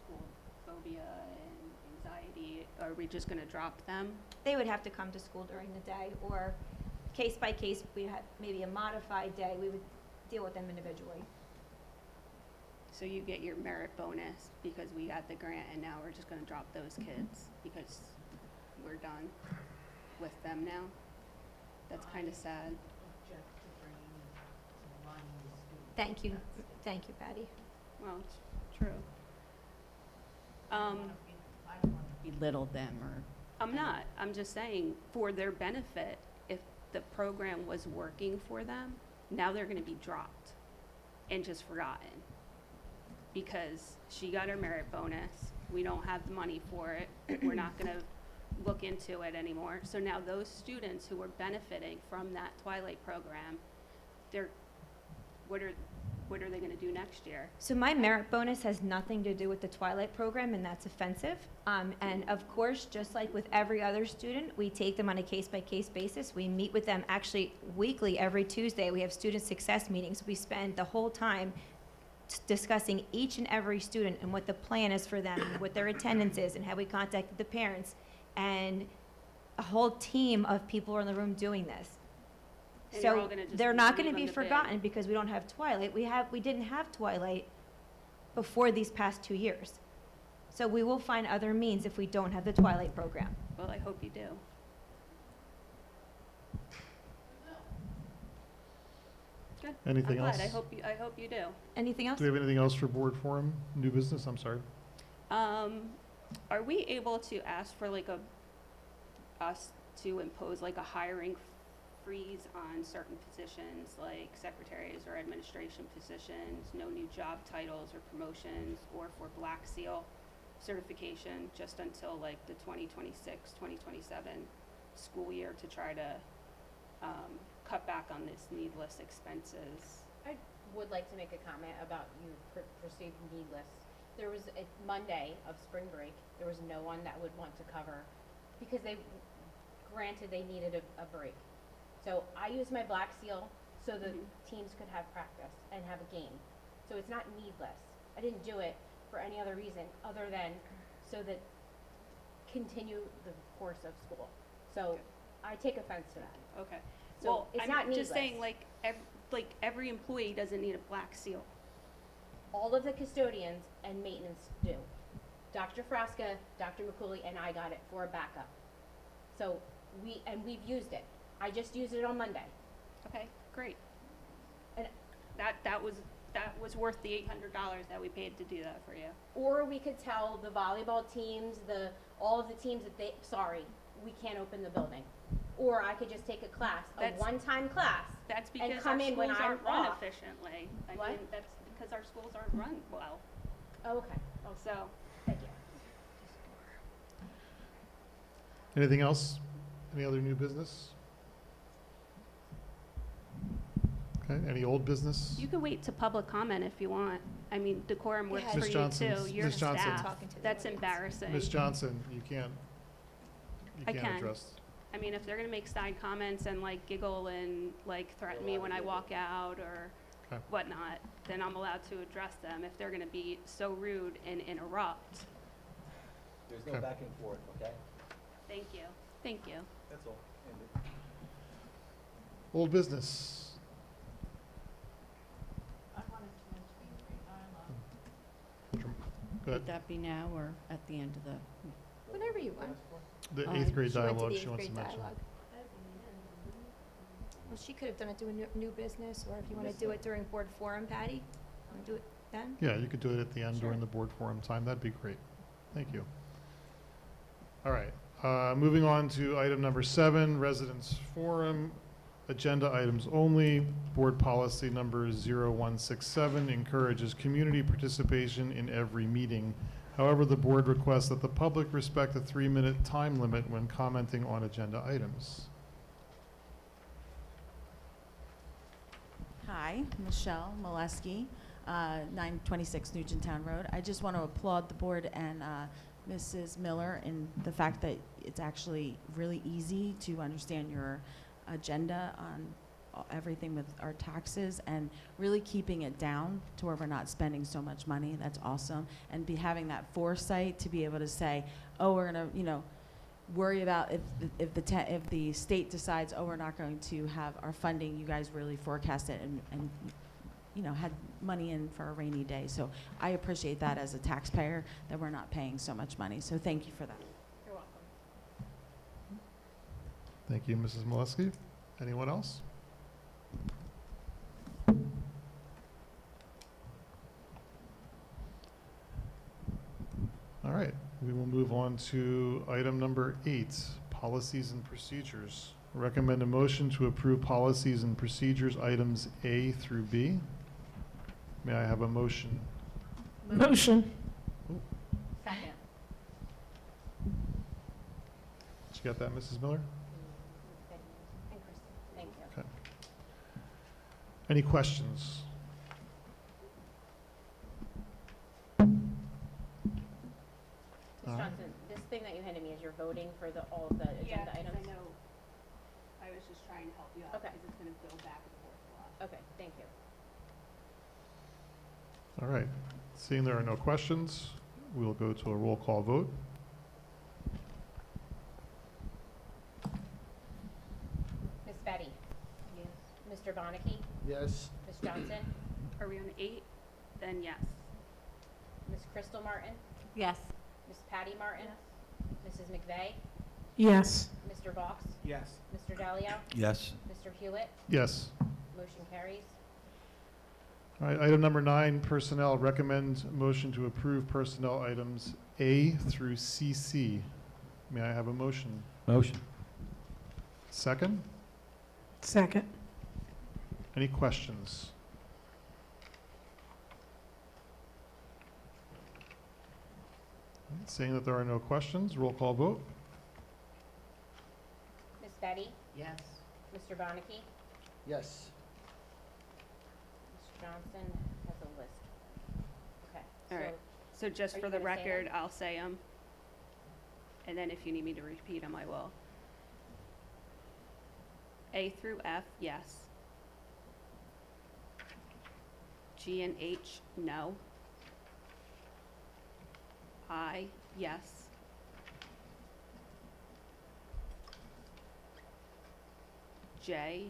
school phobia and anxiety? Are we just gonna drop them? They would have to come to school during the day, or case by case, if we had maybe a modified day, we would deal with them individually. So you get your merit bonus because we got the grant and now we're just gonna drop those kids because we're done with them now? That's kinda sad. Object to bringing one student Thank you, Patty. Well, it's true. I don't want to belittle them or. I'm not. I'm just saying, for their benefit, if the program was working for them, now they're gonna be dropped and just forgotten. Because she got her merit bonus, we don't have the money for it, we're not gonna look into it anymore. So now those students who were benefiting from that Twilight program, what are they gonna do next year? So my merit bonus has nothing to do with the Twilight program, and that's offensive. And of course, just like with every other student, we take them on a case-by-case basis. We meet with them actually weekly, every Tuesday. We have student success meetings. We spend the whole time discussing each and every student and what the plan is for them, and what their attendance is, and how we contacted the parents. And a whole team of people are in the room doing this. And you're all So gonna just they're not leave gonna be them to bed. forgotten because we don't have Twilight. We didn't have Twilight before these past 2 years. So we will find other means if we don't have the Twilight program. Well, I hope you do. Good. Anything I'm else? glad. I hope you do. Anything else? Do we have anything else for board forum? New business, I'm sorry. Are we able to ask for like us to impose like a hiring freeze on certain positions, like secretaries or administration positions, no new job titles or promotions, or for Black Seal certification, just until like the 2026-2027 school year, to try to cut back on this needless expenses? I would like to make a comment about you perceived needless. There was a Monday of spring break, there was no one that would want to cover, because granted, they needed a break. So I used my Black Seal so the teams could have practice and have a game. So it's not needless. I didn't do it for any other reason other than so that continue the course of school. So I take offense to that. Okay. So Well, it's I'm not needless. just saying, like every employee doesn't need a Black Seal. All of the custodians and maintenance do. Dr. Frasca, Dr. McCooley, and I got it for a backup. So we've used it. I just used it on Monday. Okay, great. And That was worth the $800 that we paid to do that for you. or we could tell the volleyball teams, all of the teams that we can't open the building. Or I could just take a class, a That's- one-time class. That's because come our in when schools I'm aren't run off. efficiently. I What? mean, that's because our schools aren't run well. Oh, okay. Oh, So, thank you. Anything else? Any other new business? Okay, any old business? you can wait to public comment if you want. I mean, decorum works Yeah. for Ms. you Johnson, too. You're Ms. Johnson. staff. Talking to the That's audience. embarrassing. Ms. Johnson, you can't I can. address. I mean, if they're gonna make side comments and like giggle and like threaten me when I walk out or Okay. whatnot, then I'm allowed to address them. If they're gonna be so rude and interrupt, There's Okay. back and forth, okay? thank you. Thank you. That's all. Old business. I wanted to mention Go ahead. Would that be now or at the end of the? Whatever you want. The Oh, eighth grade She went to dialogue the she eighth wants to grade mention. dialogue. Well, she could have done it doing new business, or if you want to do it during board forum, Patty, want to do it then? Yeah, you could do it at the end Sure. during the board forum time. That'd be great. Thank you. All right, moving on to item number 7, residents forum. Agenda items only. Board policy number 0167 encourages community participation in every meeting. However, the board requests that the public respect a 3-minute time limit when commenting on agenda items. Hi, Michelle Molesky, 926 Nugenttown Road. I just want to applaud the board and Mrs. Miller in the fact that it's actually really easy to understand your agenda on everything with our taxes and really keeping it down to where we're not spending so much money. That's awesome. And having that foresight to be able to say, oh, we're going to, worry about if the state decides, oh, we're not going to have our funding. You guys really forecast it and had money in for a rainy day. So I appreciate that as a taxpayer, that we're not paying so much money. So thank you for that. You're welcome. Thank you, Mrs. Molesky. Anyone else? right, we will move on to item number 8, policies and procedures. Recommend a motion to approve policies and procedures items A through B. May I have a motion? Motion. Second. Did you get that, Mrs. Miller? Thank you. Okay. Any questions? Ms. All right. Johnson, this thing that you handed me is you're voting for all of the agenda items? I was just trying to help you out, Okay. because it's gonna go back and forth a lot. Okay, thank you. All right, seeing there are no questions, we'll go to a roll call vote. Ms. Betty? Yes. Mr. Bonnicky? Yes. Ms. Johnson? Are we on 8? Then yes. Ms. Crystal Martin? Yes. Ms. Patty Martin? Mrs. McVeigh? Yes. Mr. Vox? Yes. Mr. Dalio? Yes. Mr. Hewitt? Yes. Motion carries. All right, item number 9, personnel. Recommend motion to approve personnel items A through CC. May I have a motion? Motion. Second? Second. Any questions? Seeing that there are no questions, roll call vote. Ms. Betty? Yes. Mr. Bonnicky? Yes. Mr. Johnson has a list. Okay. All right. So just Are for you the gonna say them? record, I'll say them. And then if you need me to repeat them, I will. A through F, yes. G and H, no. I, yes. J,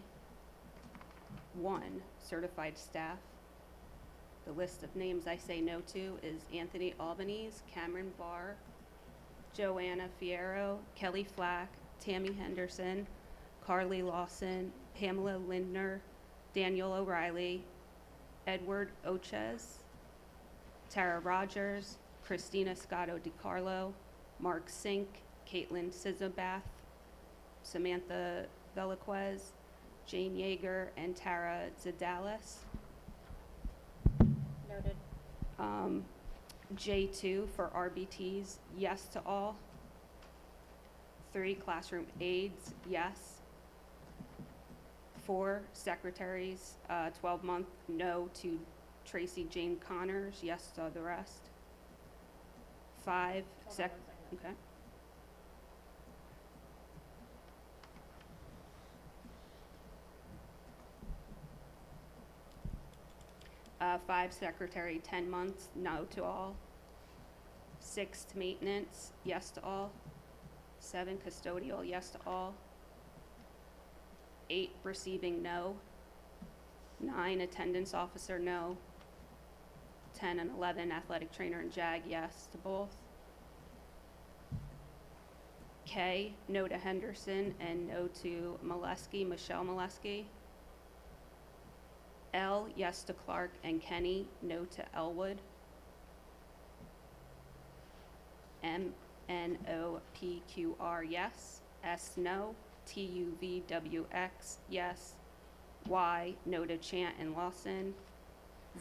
1, certified staff. The list of names I say no to is Anthony Albanese, Cameron Barr, Joanna Fierro, Kelly Flack, Tammy Henderson, Carly Lawson, Pamela Lindner, Daniel O'Reilly, Edward Ochez, Tara Rogers, Christina Scotto DiCarlo, Mark Sink, Caitlin Sizabath, Samantha Velaquez, Jane Yeager, and Tara Zadalis. Noted. J2 for RBTs, yes to all. 3 classroom aides, yes. 4 secretaries, 12-month, no to Tracy Jane Connors, yes to the rest. 5 Hold on 1 second. okay. Five secretary, 10 months, no to all. 6 to maintenance, yes to all. 7 custodial, yes to all. 8 receiving, no. 9 attendance officer, no. 10 and 11 athletic trainer and JAG, yes to both. K, no to Henderson and no to Molesky, Michelle Molesky. L, yes to Clark and Kenny, no to Elwood. M, N, O, P, Q, R, yes. S, no. T, U, V, W, X, yes. Y, no to Chant and Lawson.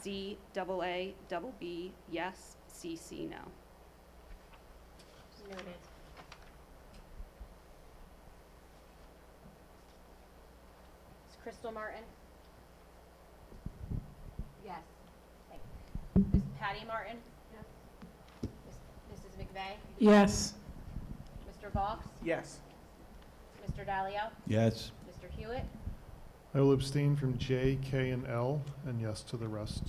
Z, double A, double B, yes. C, C, no. Noted. Ms. Crystal Martin? Yes. Ms. Patty Martin? Yes. Mrs. McVeigh? Yes. Mr. Vox? Yes. Mr. Dalio? Yes. Mr. Hewitt? I will abstain from J, K, and L, and yes to the rest.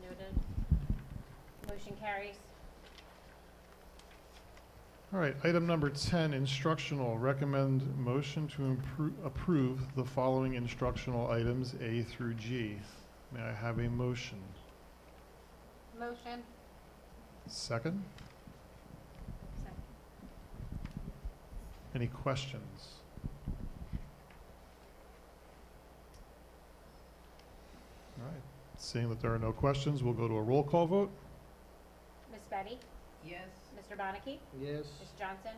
Noted. Motion carries. All right, item number 10, instructional. Recommend motion to approve the following instructional items A through G. May I have a motion? Motion. Second? Any questions? All right, seeing that there are no questions, we'll go to a roll call vote. Miss Betty? Yes. Mr. Bonnicky? Yes. Ms. Johnson?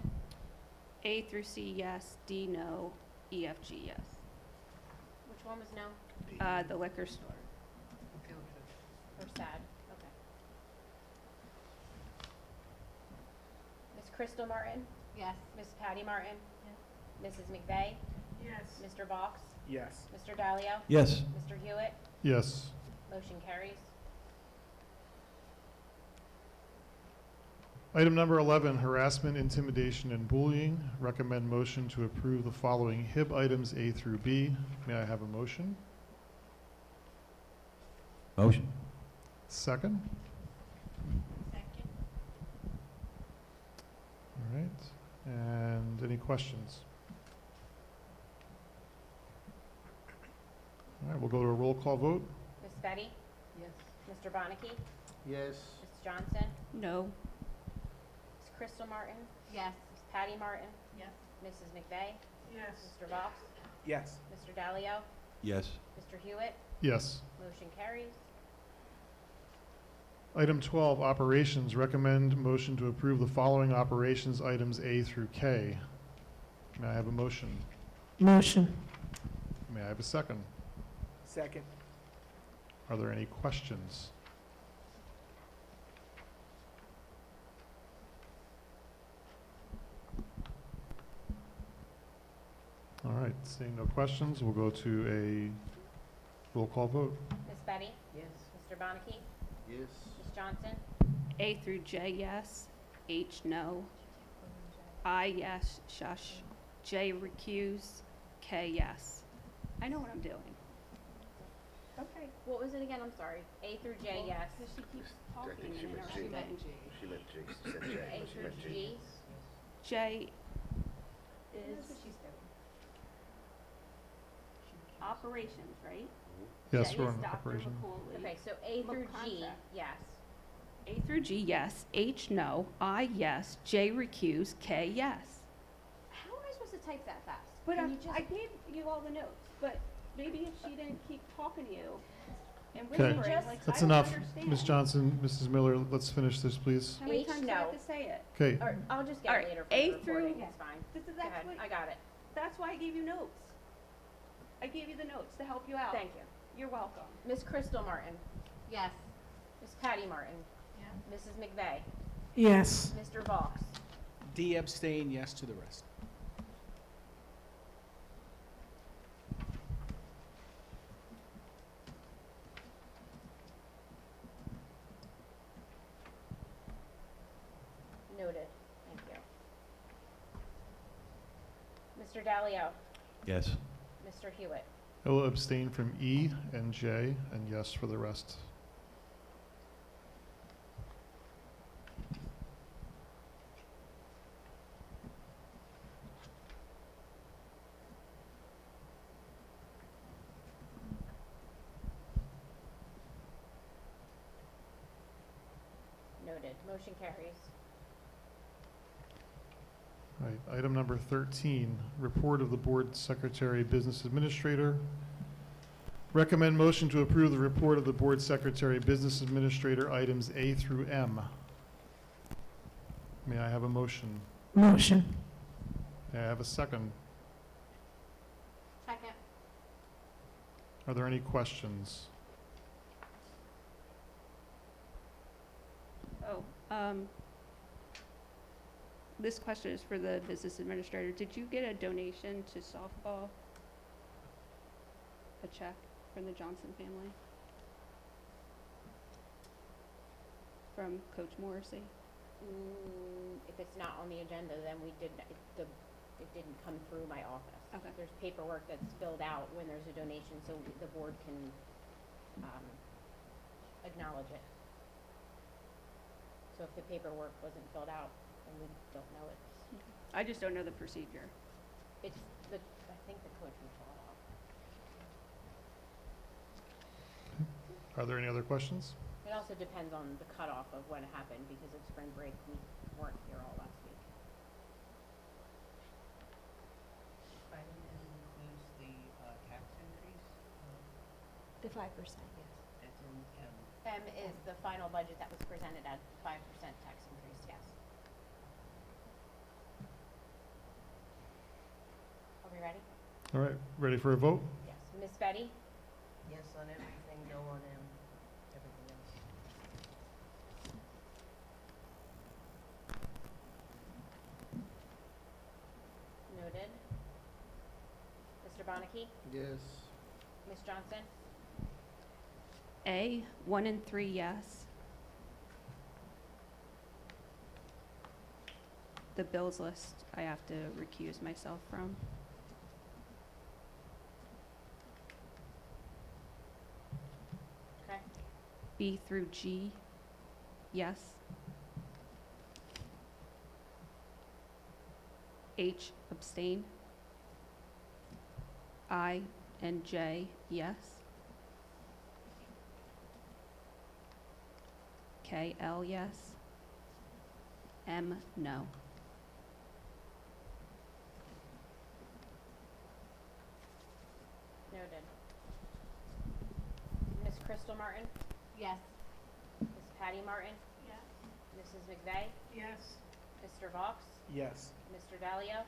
A through C, yes. D, no. E, F, G, yes. Which one was no? The liquor store. Or sad? Okay. Miss Crystal Martin? Yes. Miss Patty Martin? Mrs. McVeigh? Yes. Mr. Vaughn? Yes. Mr. Dalio? Yes. Mr. Hewitt? Yes. Motion carries. Item number 11, harassment, intimidation, and bullying. Recommend motion to approve the following HIB items A through B. May I have a motion? Motion. Second? Second. All right, and any questions? All right, we'll go to a roll call vote. Miss Betty? Yes. Mr. Bonnicky? Yes. Ms. Johnson? No. Ms. Crystal Martin? Yes. Ms. Patty Martin? Yes. Mrs. McVeigh? Yes. Mr. Vaughn? Yes. Mr. Dalio? Yes. Mr. Hewitt? Yes. Motion carries. Item 12, operations. Recommend motion to approve the following operations items A through K. May I have a motion? Motion. May I have a second? Second. Are there any questions? All right, seeing no questions, we'll go to a roll call vote. Miss Betty? Yes. Mr. Bonnicky? Yes. Ms. Johnson? A through J, yes. H, no. I, yes. Shush. J, recuse. K, yes. I know what I'm doing. Okay. What was it again? I'm sorry. A through J, yes. Because she keeps I talking think she and meant then G. arguing. She meant J. She said J. A She through meant G. G? J That's is what she's doing. operations, right? Yes, J we're is on Dr. operation. McCauley. Okay, so A through G, Contract. yes. A through G, yes. H, no. I, yes. J, recuse. K, yes. How am I supposed to type that fast? But Can you just? I gave you all the notes, but maybe if she didn't keep talking to you and Okay. whispering, Just- like, That's I don't enough. understand. Ms. Johnson, Mrs. Miller, let's finish this, please. How many H, times do I have no. to say it? Okay, Or I'll just All get right, it later for A the recording. through- It's fine. This is Go ahead. actually, I got it. that's why I gave you notes. I gave you the notes to help you out. Thank you. You're welcome. Miss Crystal Martin. Yes. Miss Patty Martin. Yes. Mrs. McVeigh. Yes. Mr. Vaughn. D abstain, yes to the rest. Noted. Thank you. Mr. Dalio. Yes. Mr. Hewitt. I will abstain from E and J, and yes for the rest. Noted. Motion carries. All right, item number 13, report of the board secretary, business administrator. Recommend motion to approve the report of the board secretary, business administrator, items A through M. May I have a motion? Motion. May I have a second? Second. Are there any questions? Oh, this question is for the business administrator. Did you get a donation to softball? A check from the Johnson family? From Coach Morrissey? If it's not on the agenda, then it didn't come through my office. Okay. There's paperwork that's filled out when there's a donation, so the board can, acknowledge it. So if the paperwork wasn't filled out, then we don't know it's, I just don't know the procedure. I think the coach would fill it out. Are there any other questions? It also depends on the cutoff of when it happened, because of spring break, we weren't here all last week. Item M includes the tax increase. The 5%, yes. That's in M. M is the final budget that was presented at 5% tax increase, yes. Are we ready? All right, ready for a vote? Yes. Miss Betty? Yes on everything, no on M, everything else. Noted. Mr. Bonnicky? Yes. Ms. Johnson? A, 1 and 3, yes. The bills list, I have to recuse myself from. Okay. B through G, yes. H, abstain. I and J, yes. K, L, yes. M, no. Noted. Miss Crystal Martin? Yes. Miss Patty Martin? Yes. Mrs. McVeigh? Yes. Mr. Vaux? Yes. Mr. Dalio?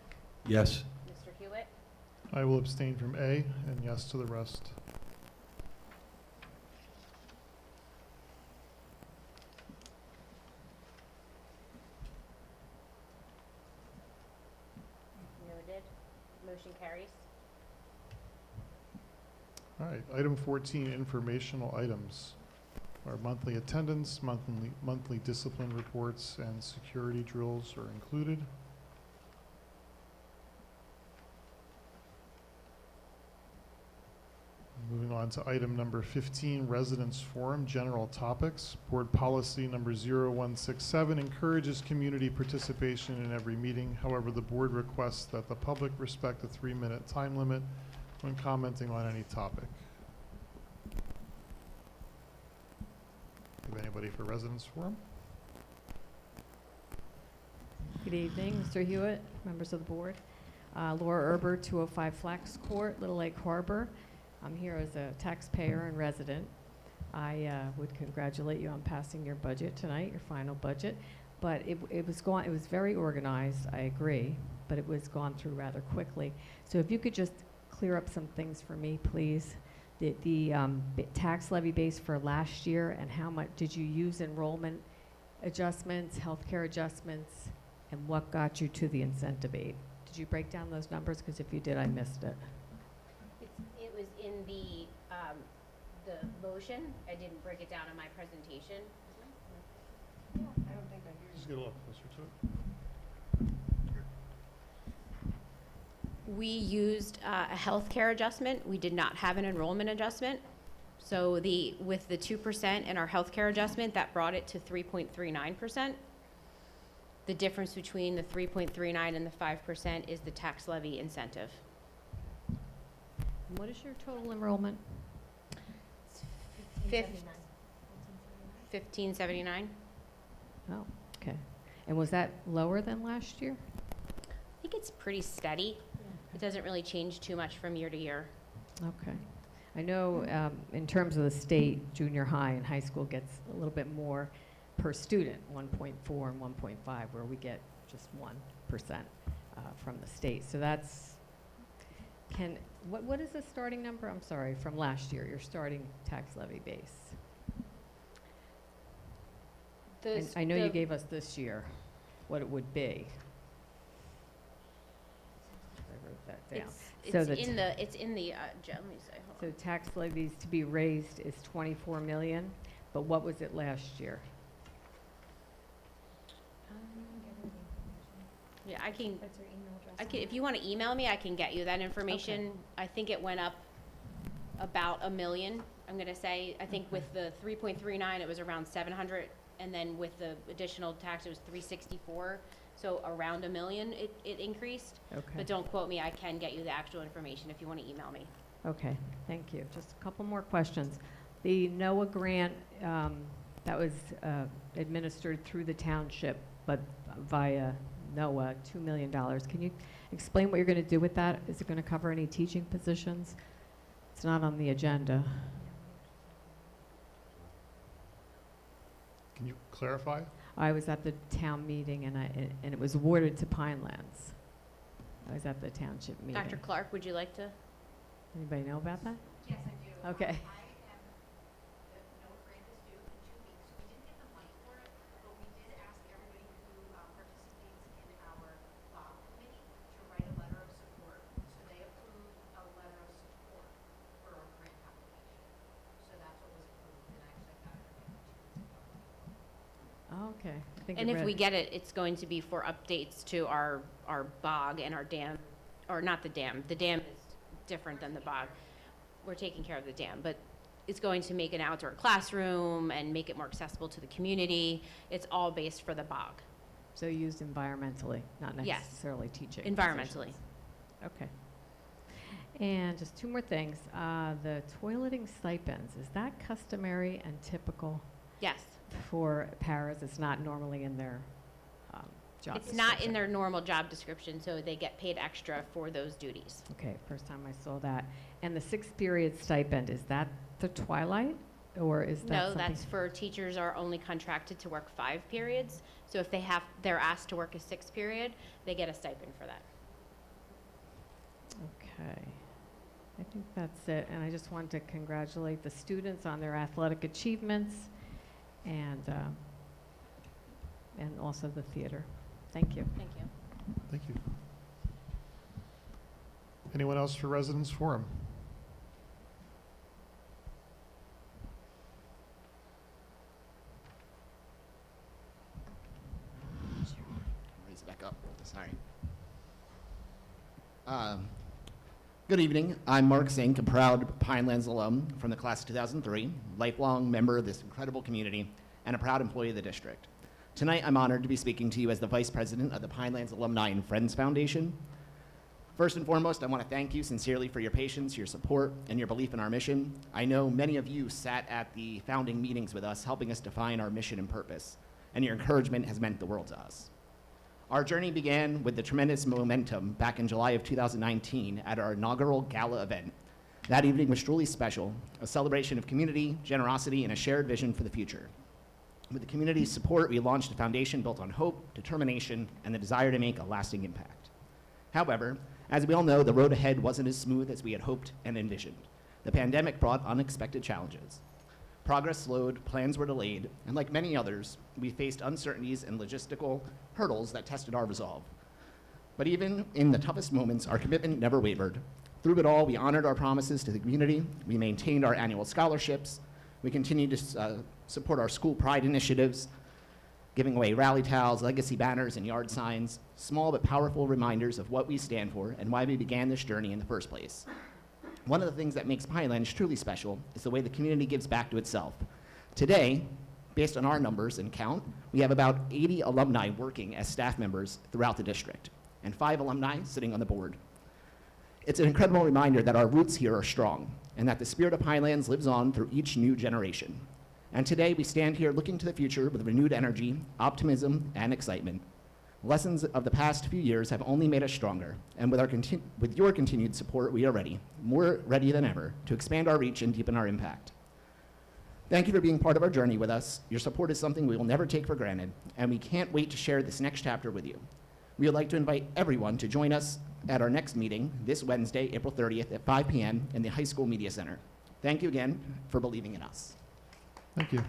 Yes. Mr. Hewitt? I will abstain from A and yes to the rest. Noted. Motion carries. All right, item 14, informational items. Our monthly attendance, monthly discipline reports, and security drills are included. Moving on to item number 15, Residents Forum, General Topics. Board Policy number 0167 encourages community participation in every meeting. However, the board requests that the public respect a 3-minute time limit when commenting on any topic. Have anybody for Residents Forum? Good evening, Mr. Hewitt, members of the board. Laura Erber, 205 Flax Court, Little Lake Harbor. I'm here as a taxpayer and resident. I would congratulate you on passing your budget tonight, your final budget. But it was very organized, I agree, but it was gone through rather quickly. So if you could just clear up some things for me, please. The tax levy base for last year, and how much did you use enrollment adjustments, healthcare adjustments, and what got you to the incentive aid? Did you break down those numbers? Because if you did, I missed it. It was in the motion. I didn't break it down in my presentation. I don't think I hear Just get a little closer to it. We used a healthcare adjustment. We did not have an enrollment adjustment. So with the 2% in our healthcare adjustment, that brought it to 3.39%. The difference between the 3.39 and the 5% is the tax levy incentive. And what is your total enrollment? 1579. Oh, okay. And was that lower than last year? I think it's pretty steady. It doesn't really change too much from year to year. Okay. I know in terms of the state, junior high and high school gets a little bit more per student, 1.4 and 1.5, where we get just 1% from the state. So that's, what is the starting number? I'm sorry, from last year, your starting tax levy base. I know you gave us this year what it would be. I wrote that down. It's in the, let me say, hold So on. tax levies to be raised is 24 million, but what was it last year? Yeah, I can, if you want to email me, I can get you that information. I think it went up about $1 million, I'm going to say. I think with the 3.39, it was around 700, and then with the additional tax, it was 364. So around $1 million it increased. Okay. But don't quote me, I can get you the actual information if you want to email me. Okay, thank you. Just a couple more questions. The NOAA grant That was administered through the township, but via NOAA, $2 million. Can you explain what you're going to do with that? Is it going to cover any teaching positions? It's not on the agenda. Can you clarify? I was at the town meeting, and it was awarded to Pinelands. I was at the township meeting. Dr. Clark, would you like to? Anybody know about that? Yes, I do. Okay. The note grant is due in 2 weeks. We didn't get the money for it, but we did ask everybody who participates in our BOB committee to write a letter of support. So they approved a letter of support for our grant application. So that's what was approved, and actually got it 2 weeks ago. Oh, okay. I think And it if we read- get it, it's going to be for updates to our bog and our dam, or not the dam. The dam is different than the bog. We're taking care of the dam, but it's going to make an outdoor classroom and make it more accessible to the community. It's all based for the bog. So used environmentally, not Yes. necessarily teaching. Environmentally. positions. Okay. And just 2 more things. The toileting stipends, is that customary and typical Yes. for paras? It's not normally in their job It's not in description. their normal job description, so they get paid extra for those duties. Okay, first time I saw that. And the 6th period stipend, is that the twilight, or is that No, something? that's for teachers are only contracted to work 5 periods. So if they're asked to work a 6th period, they get a stipend for that. Okay. I think that's it. And I just wanted to congratulate the students on their athletic achievements and also the theater. Thank you. Thank you. Thank you. Anyone else for Residents Forum? Raise it back up. Sorry. Good evening. I'm Mark Zink, a proud Pinelands alum from the class of 2003, lifelong member of this incredible community, and a proud employee of the district. Tonight, I'm honored to be speaking to you as the Vice President of the Pinelands Alumni and Friends Foundation. First and foremost, I want to thank you sincerely for your patience, your support, and your belief in our mission. I know many of you sat at the founding meetings with us, helping us define our mission and purpose, and your encouragement has meant the world to us. Our journey began with the tremendous momentum back in July of 2019 at our inaugural gala event. That evening was truly special, a celebration of community, generosity, and a shared vision for the future. With the community's support, we launched a foundation built on hope, determination, and the desire to make a lasting impact. However, as we all know, the road ahead wasn't as smooth as we had hoped and envisioned. The pandemic brought unexpected challenges. Progress slowed, plans were delayed, and like many others, we faced uncertainties and logistical hurdles that tested our resolve. But even in the toughest moments, our commitment never wavered. Through it all, we honored our promises to the community, we maintained our annual scholarships, we continued to support our school pride initiatives, giving away rally towels, legacy banners, and yard signs, small but powerful reminders of what we stand for and why we began this journey in the first place. One of the things that makes Pinelands truly special is the way the community gives back to itself. Today, based on our numbers and count, we have about 80 alumni working as staff members throughout the district, and 5 alumni sitting on the board. It's an incredible reminder that our roots here are strong, and that the spirit of Pinelands lives on through each new generation. And today, we stand here looking to the future with renewed energy, optimism, and excitement. Lessons of the past few years have only made us stronger, and with your continued support, we are ready, more ready than ever, to expand our reach and deepen our impact. Thank you for being part of our journey with us. Your support is something we will never take for granted, and we can't wait to share this next chapter with you. We would like to invite everyone to join us at our next meeting this Wednesday, April 30th at 5 p.m. in the High School Media Center. Thank you again for believing in us. Thank you.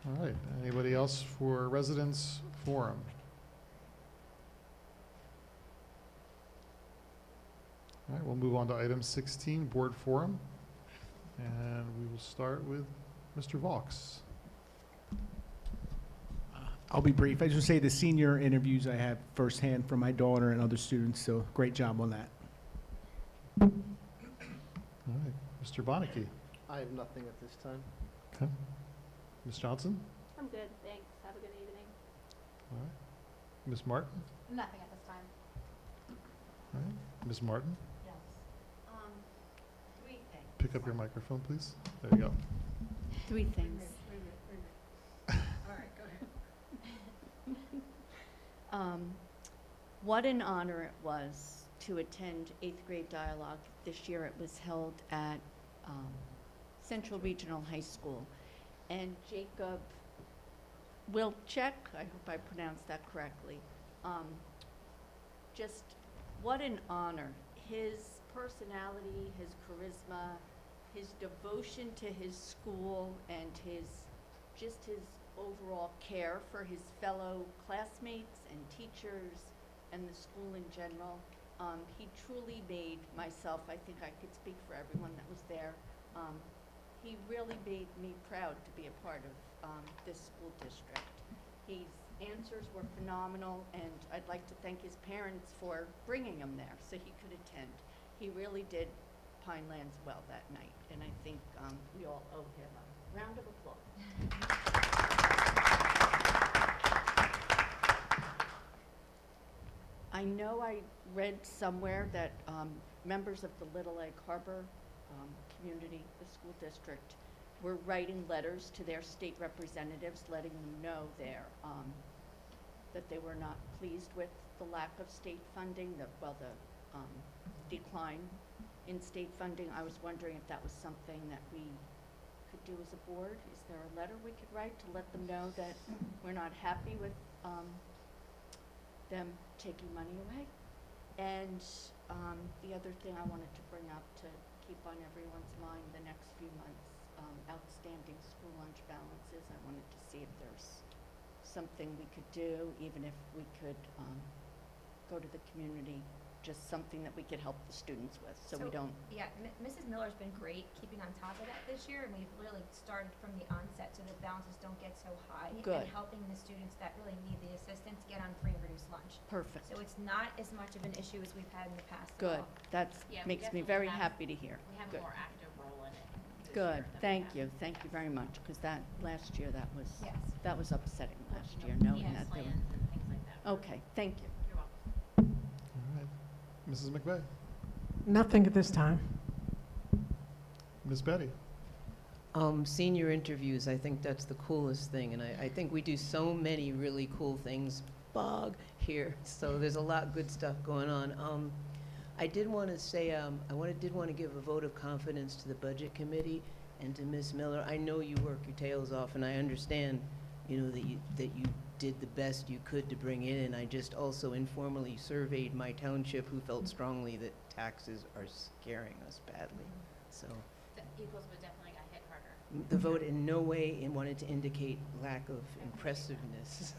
All right, anybody else for Residents Forum? All right, we'll move on to item 16, Board Forum. And we will start with Mr. Vaux. I'll be brief. I just say the senior interviews I have firsthand from my daughter and other students, so great job on that. All right, Mr. Bonnicky. I have nothing at this time. Okay. Ms. Johnson? I'm good, thanks. Have a good evening. All right. Ms. Martin? Nothing at this time. All right. Ms. Martin? pick up your microphone, please? There you go. 3 things. What an honor it was to attend 8th grade dialogue. This year it was held at Central Regional High School. And Jacob Wilczek, I hope I pronounced that correctly, just what an honor. His personality, his charisma, his devotion to his school, and his overall care for his fellow classmates and teachers and the school in general. He truly made myself, I think I could speak for everyone that was there, he really made me proud to be a part of this school district. His answers were phenomenal, and I'd like to thank his parents for bringing him there so he could attend. He really did Pinelands well that night, and I think we all owe him a round of applause. I know I read somewhere that members of the Little Egg Harbor community, the school district, were writing letters to their state representatives, letting them know that they were not pleased with the lack of state funding, the decline in state funding. I was wondering if that was something that we could do as a board. Is there a letter we could write to let them know that we're not happy with them taking money away? And the other thing I wanted to bring up to keep on everyone's mind the next few months, outstanding school lunch balances. I wanted to see if there's something we could do, even if we could go to the community, just something that we could help the students with, so we don't. Yeah, Mrs. Miller's been great keeping on top of that this year, and we've really started from the onset so the balances don't get so high. Good. And helping the students that really need the assistance get on free and reduced lunch. Perfect. So it's not as much of an issue as we've had in the past. at Good. all. That Yeah, we makes me definitely very have- happy to hear. We have Good. a more active role in it this Good. year than we Thank have. you. Thank you very much, because that last year Yes. that was upsetting last year, knowing PS that they were. lands and things like that. Okay. Thank you. You're welcome. All right. Mrs. McVeigh? Nothing at this time. Ms. Betty? Senior interviews, I think that's the coolest thing, and I think we do so many really cool things, here, so there's a lot of good stuff going on. I did want to say, did want to give a vote of confidence to the Budget Committee and to Ms. Miller. I know you work your tails off, and I understand, that you did the best you could to bring it in. I just also informally surveyed my township, who felt strongly that taxes are scaring us badly, so. The Eagles would definitely got hit harder. The vote in no way wanted to indicate lack of impressiveness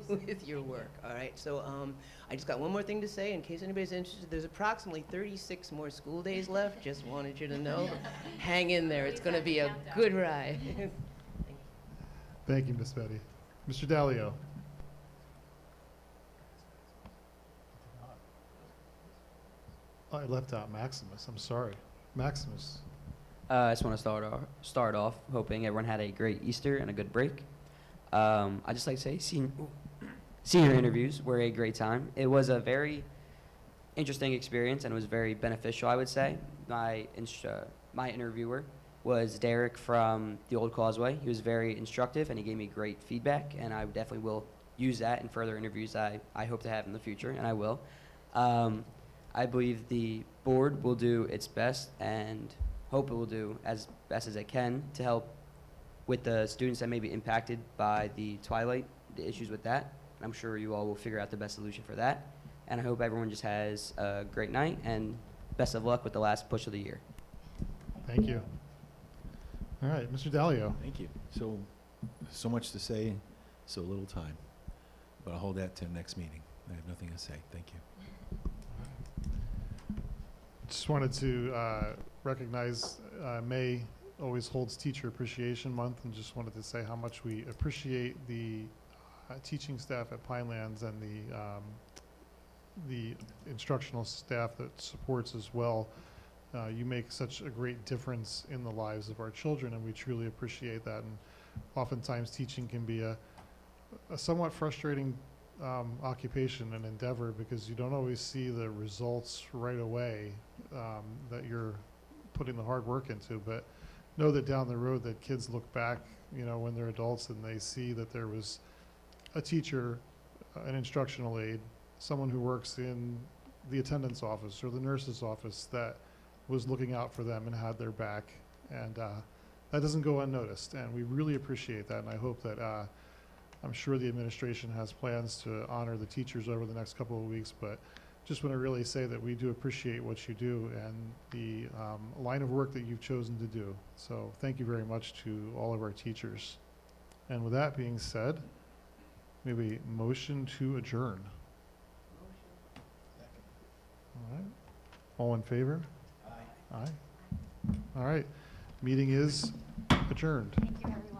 with your work, all right? So I just got one more thing to say, in case anybody's interested. There's approximately 36 more school days left, just wanted you to know. Hang in there, it's gonna be a good ride. Thank you, Ms. Betty. Mr. Dalio? Oh, I left out Maximus, I'm sorry. Maximus. I just want to start off hoping everyone had a great Easter and a good break. I just like to say senior interviews were a great time. It was a very interesting experience and it was very beneficial, I would say. My interviewer was Derek from the Old Causeway. He was very instructive and he gave me great feedback, and I definitely will use that in further interviews I hope to have in the future, and I will. I believe the board will do its best and hope it will do as best as it can to help with the students that may be impacted by the twilight, the issues with that. I'm sure you all will figure out the best solution for that. And I hope everyone just has a great night and best of luck with the last push of the year. Thank you. All right, Mr. Dalio. Thank you. So much to say, so little time. But I'll hold that to the next meeting. I have nothing to say. Thank you. Just wanted to recognize May always holds Teacher Appreciation Month, and just wanted to say how much we appreciate the teaching staff at Pinelands and the instructional staff that supports as well. You make such a great difference in the lives of our children, and we truly appreciate that. And oftentimes teaching can be a somewhat frustrating occupation and endeavor, because you don't always see the results right away that you're putting the hard work into, but know that down the road that kids look back, you know, when they're adults and they see that there was a teacher, an instructional aide, someone who works in the attendance office or the nurse's office that was looking out for them and had their back. And that doesn't go unnoticed, and we really appreciate that, and I hope that I'm sure the administration has plans to honor the teachers over the next couple of weeks, but just want to really say that we do appreciate what you do and the line of work that you've chosen to do. So thank you very much to all of our teachers. And with that being said, maybe motion to adjourn. All right. All in favor? Aye. Aye. All right. Meeting is adjourned. Thank you, everyone.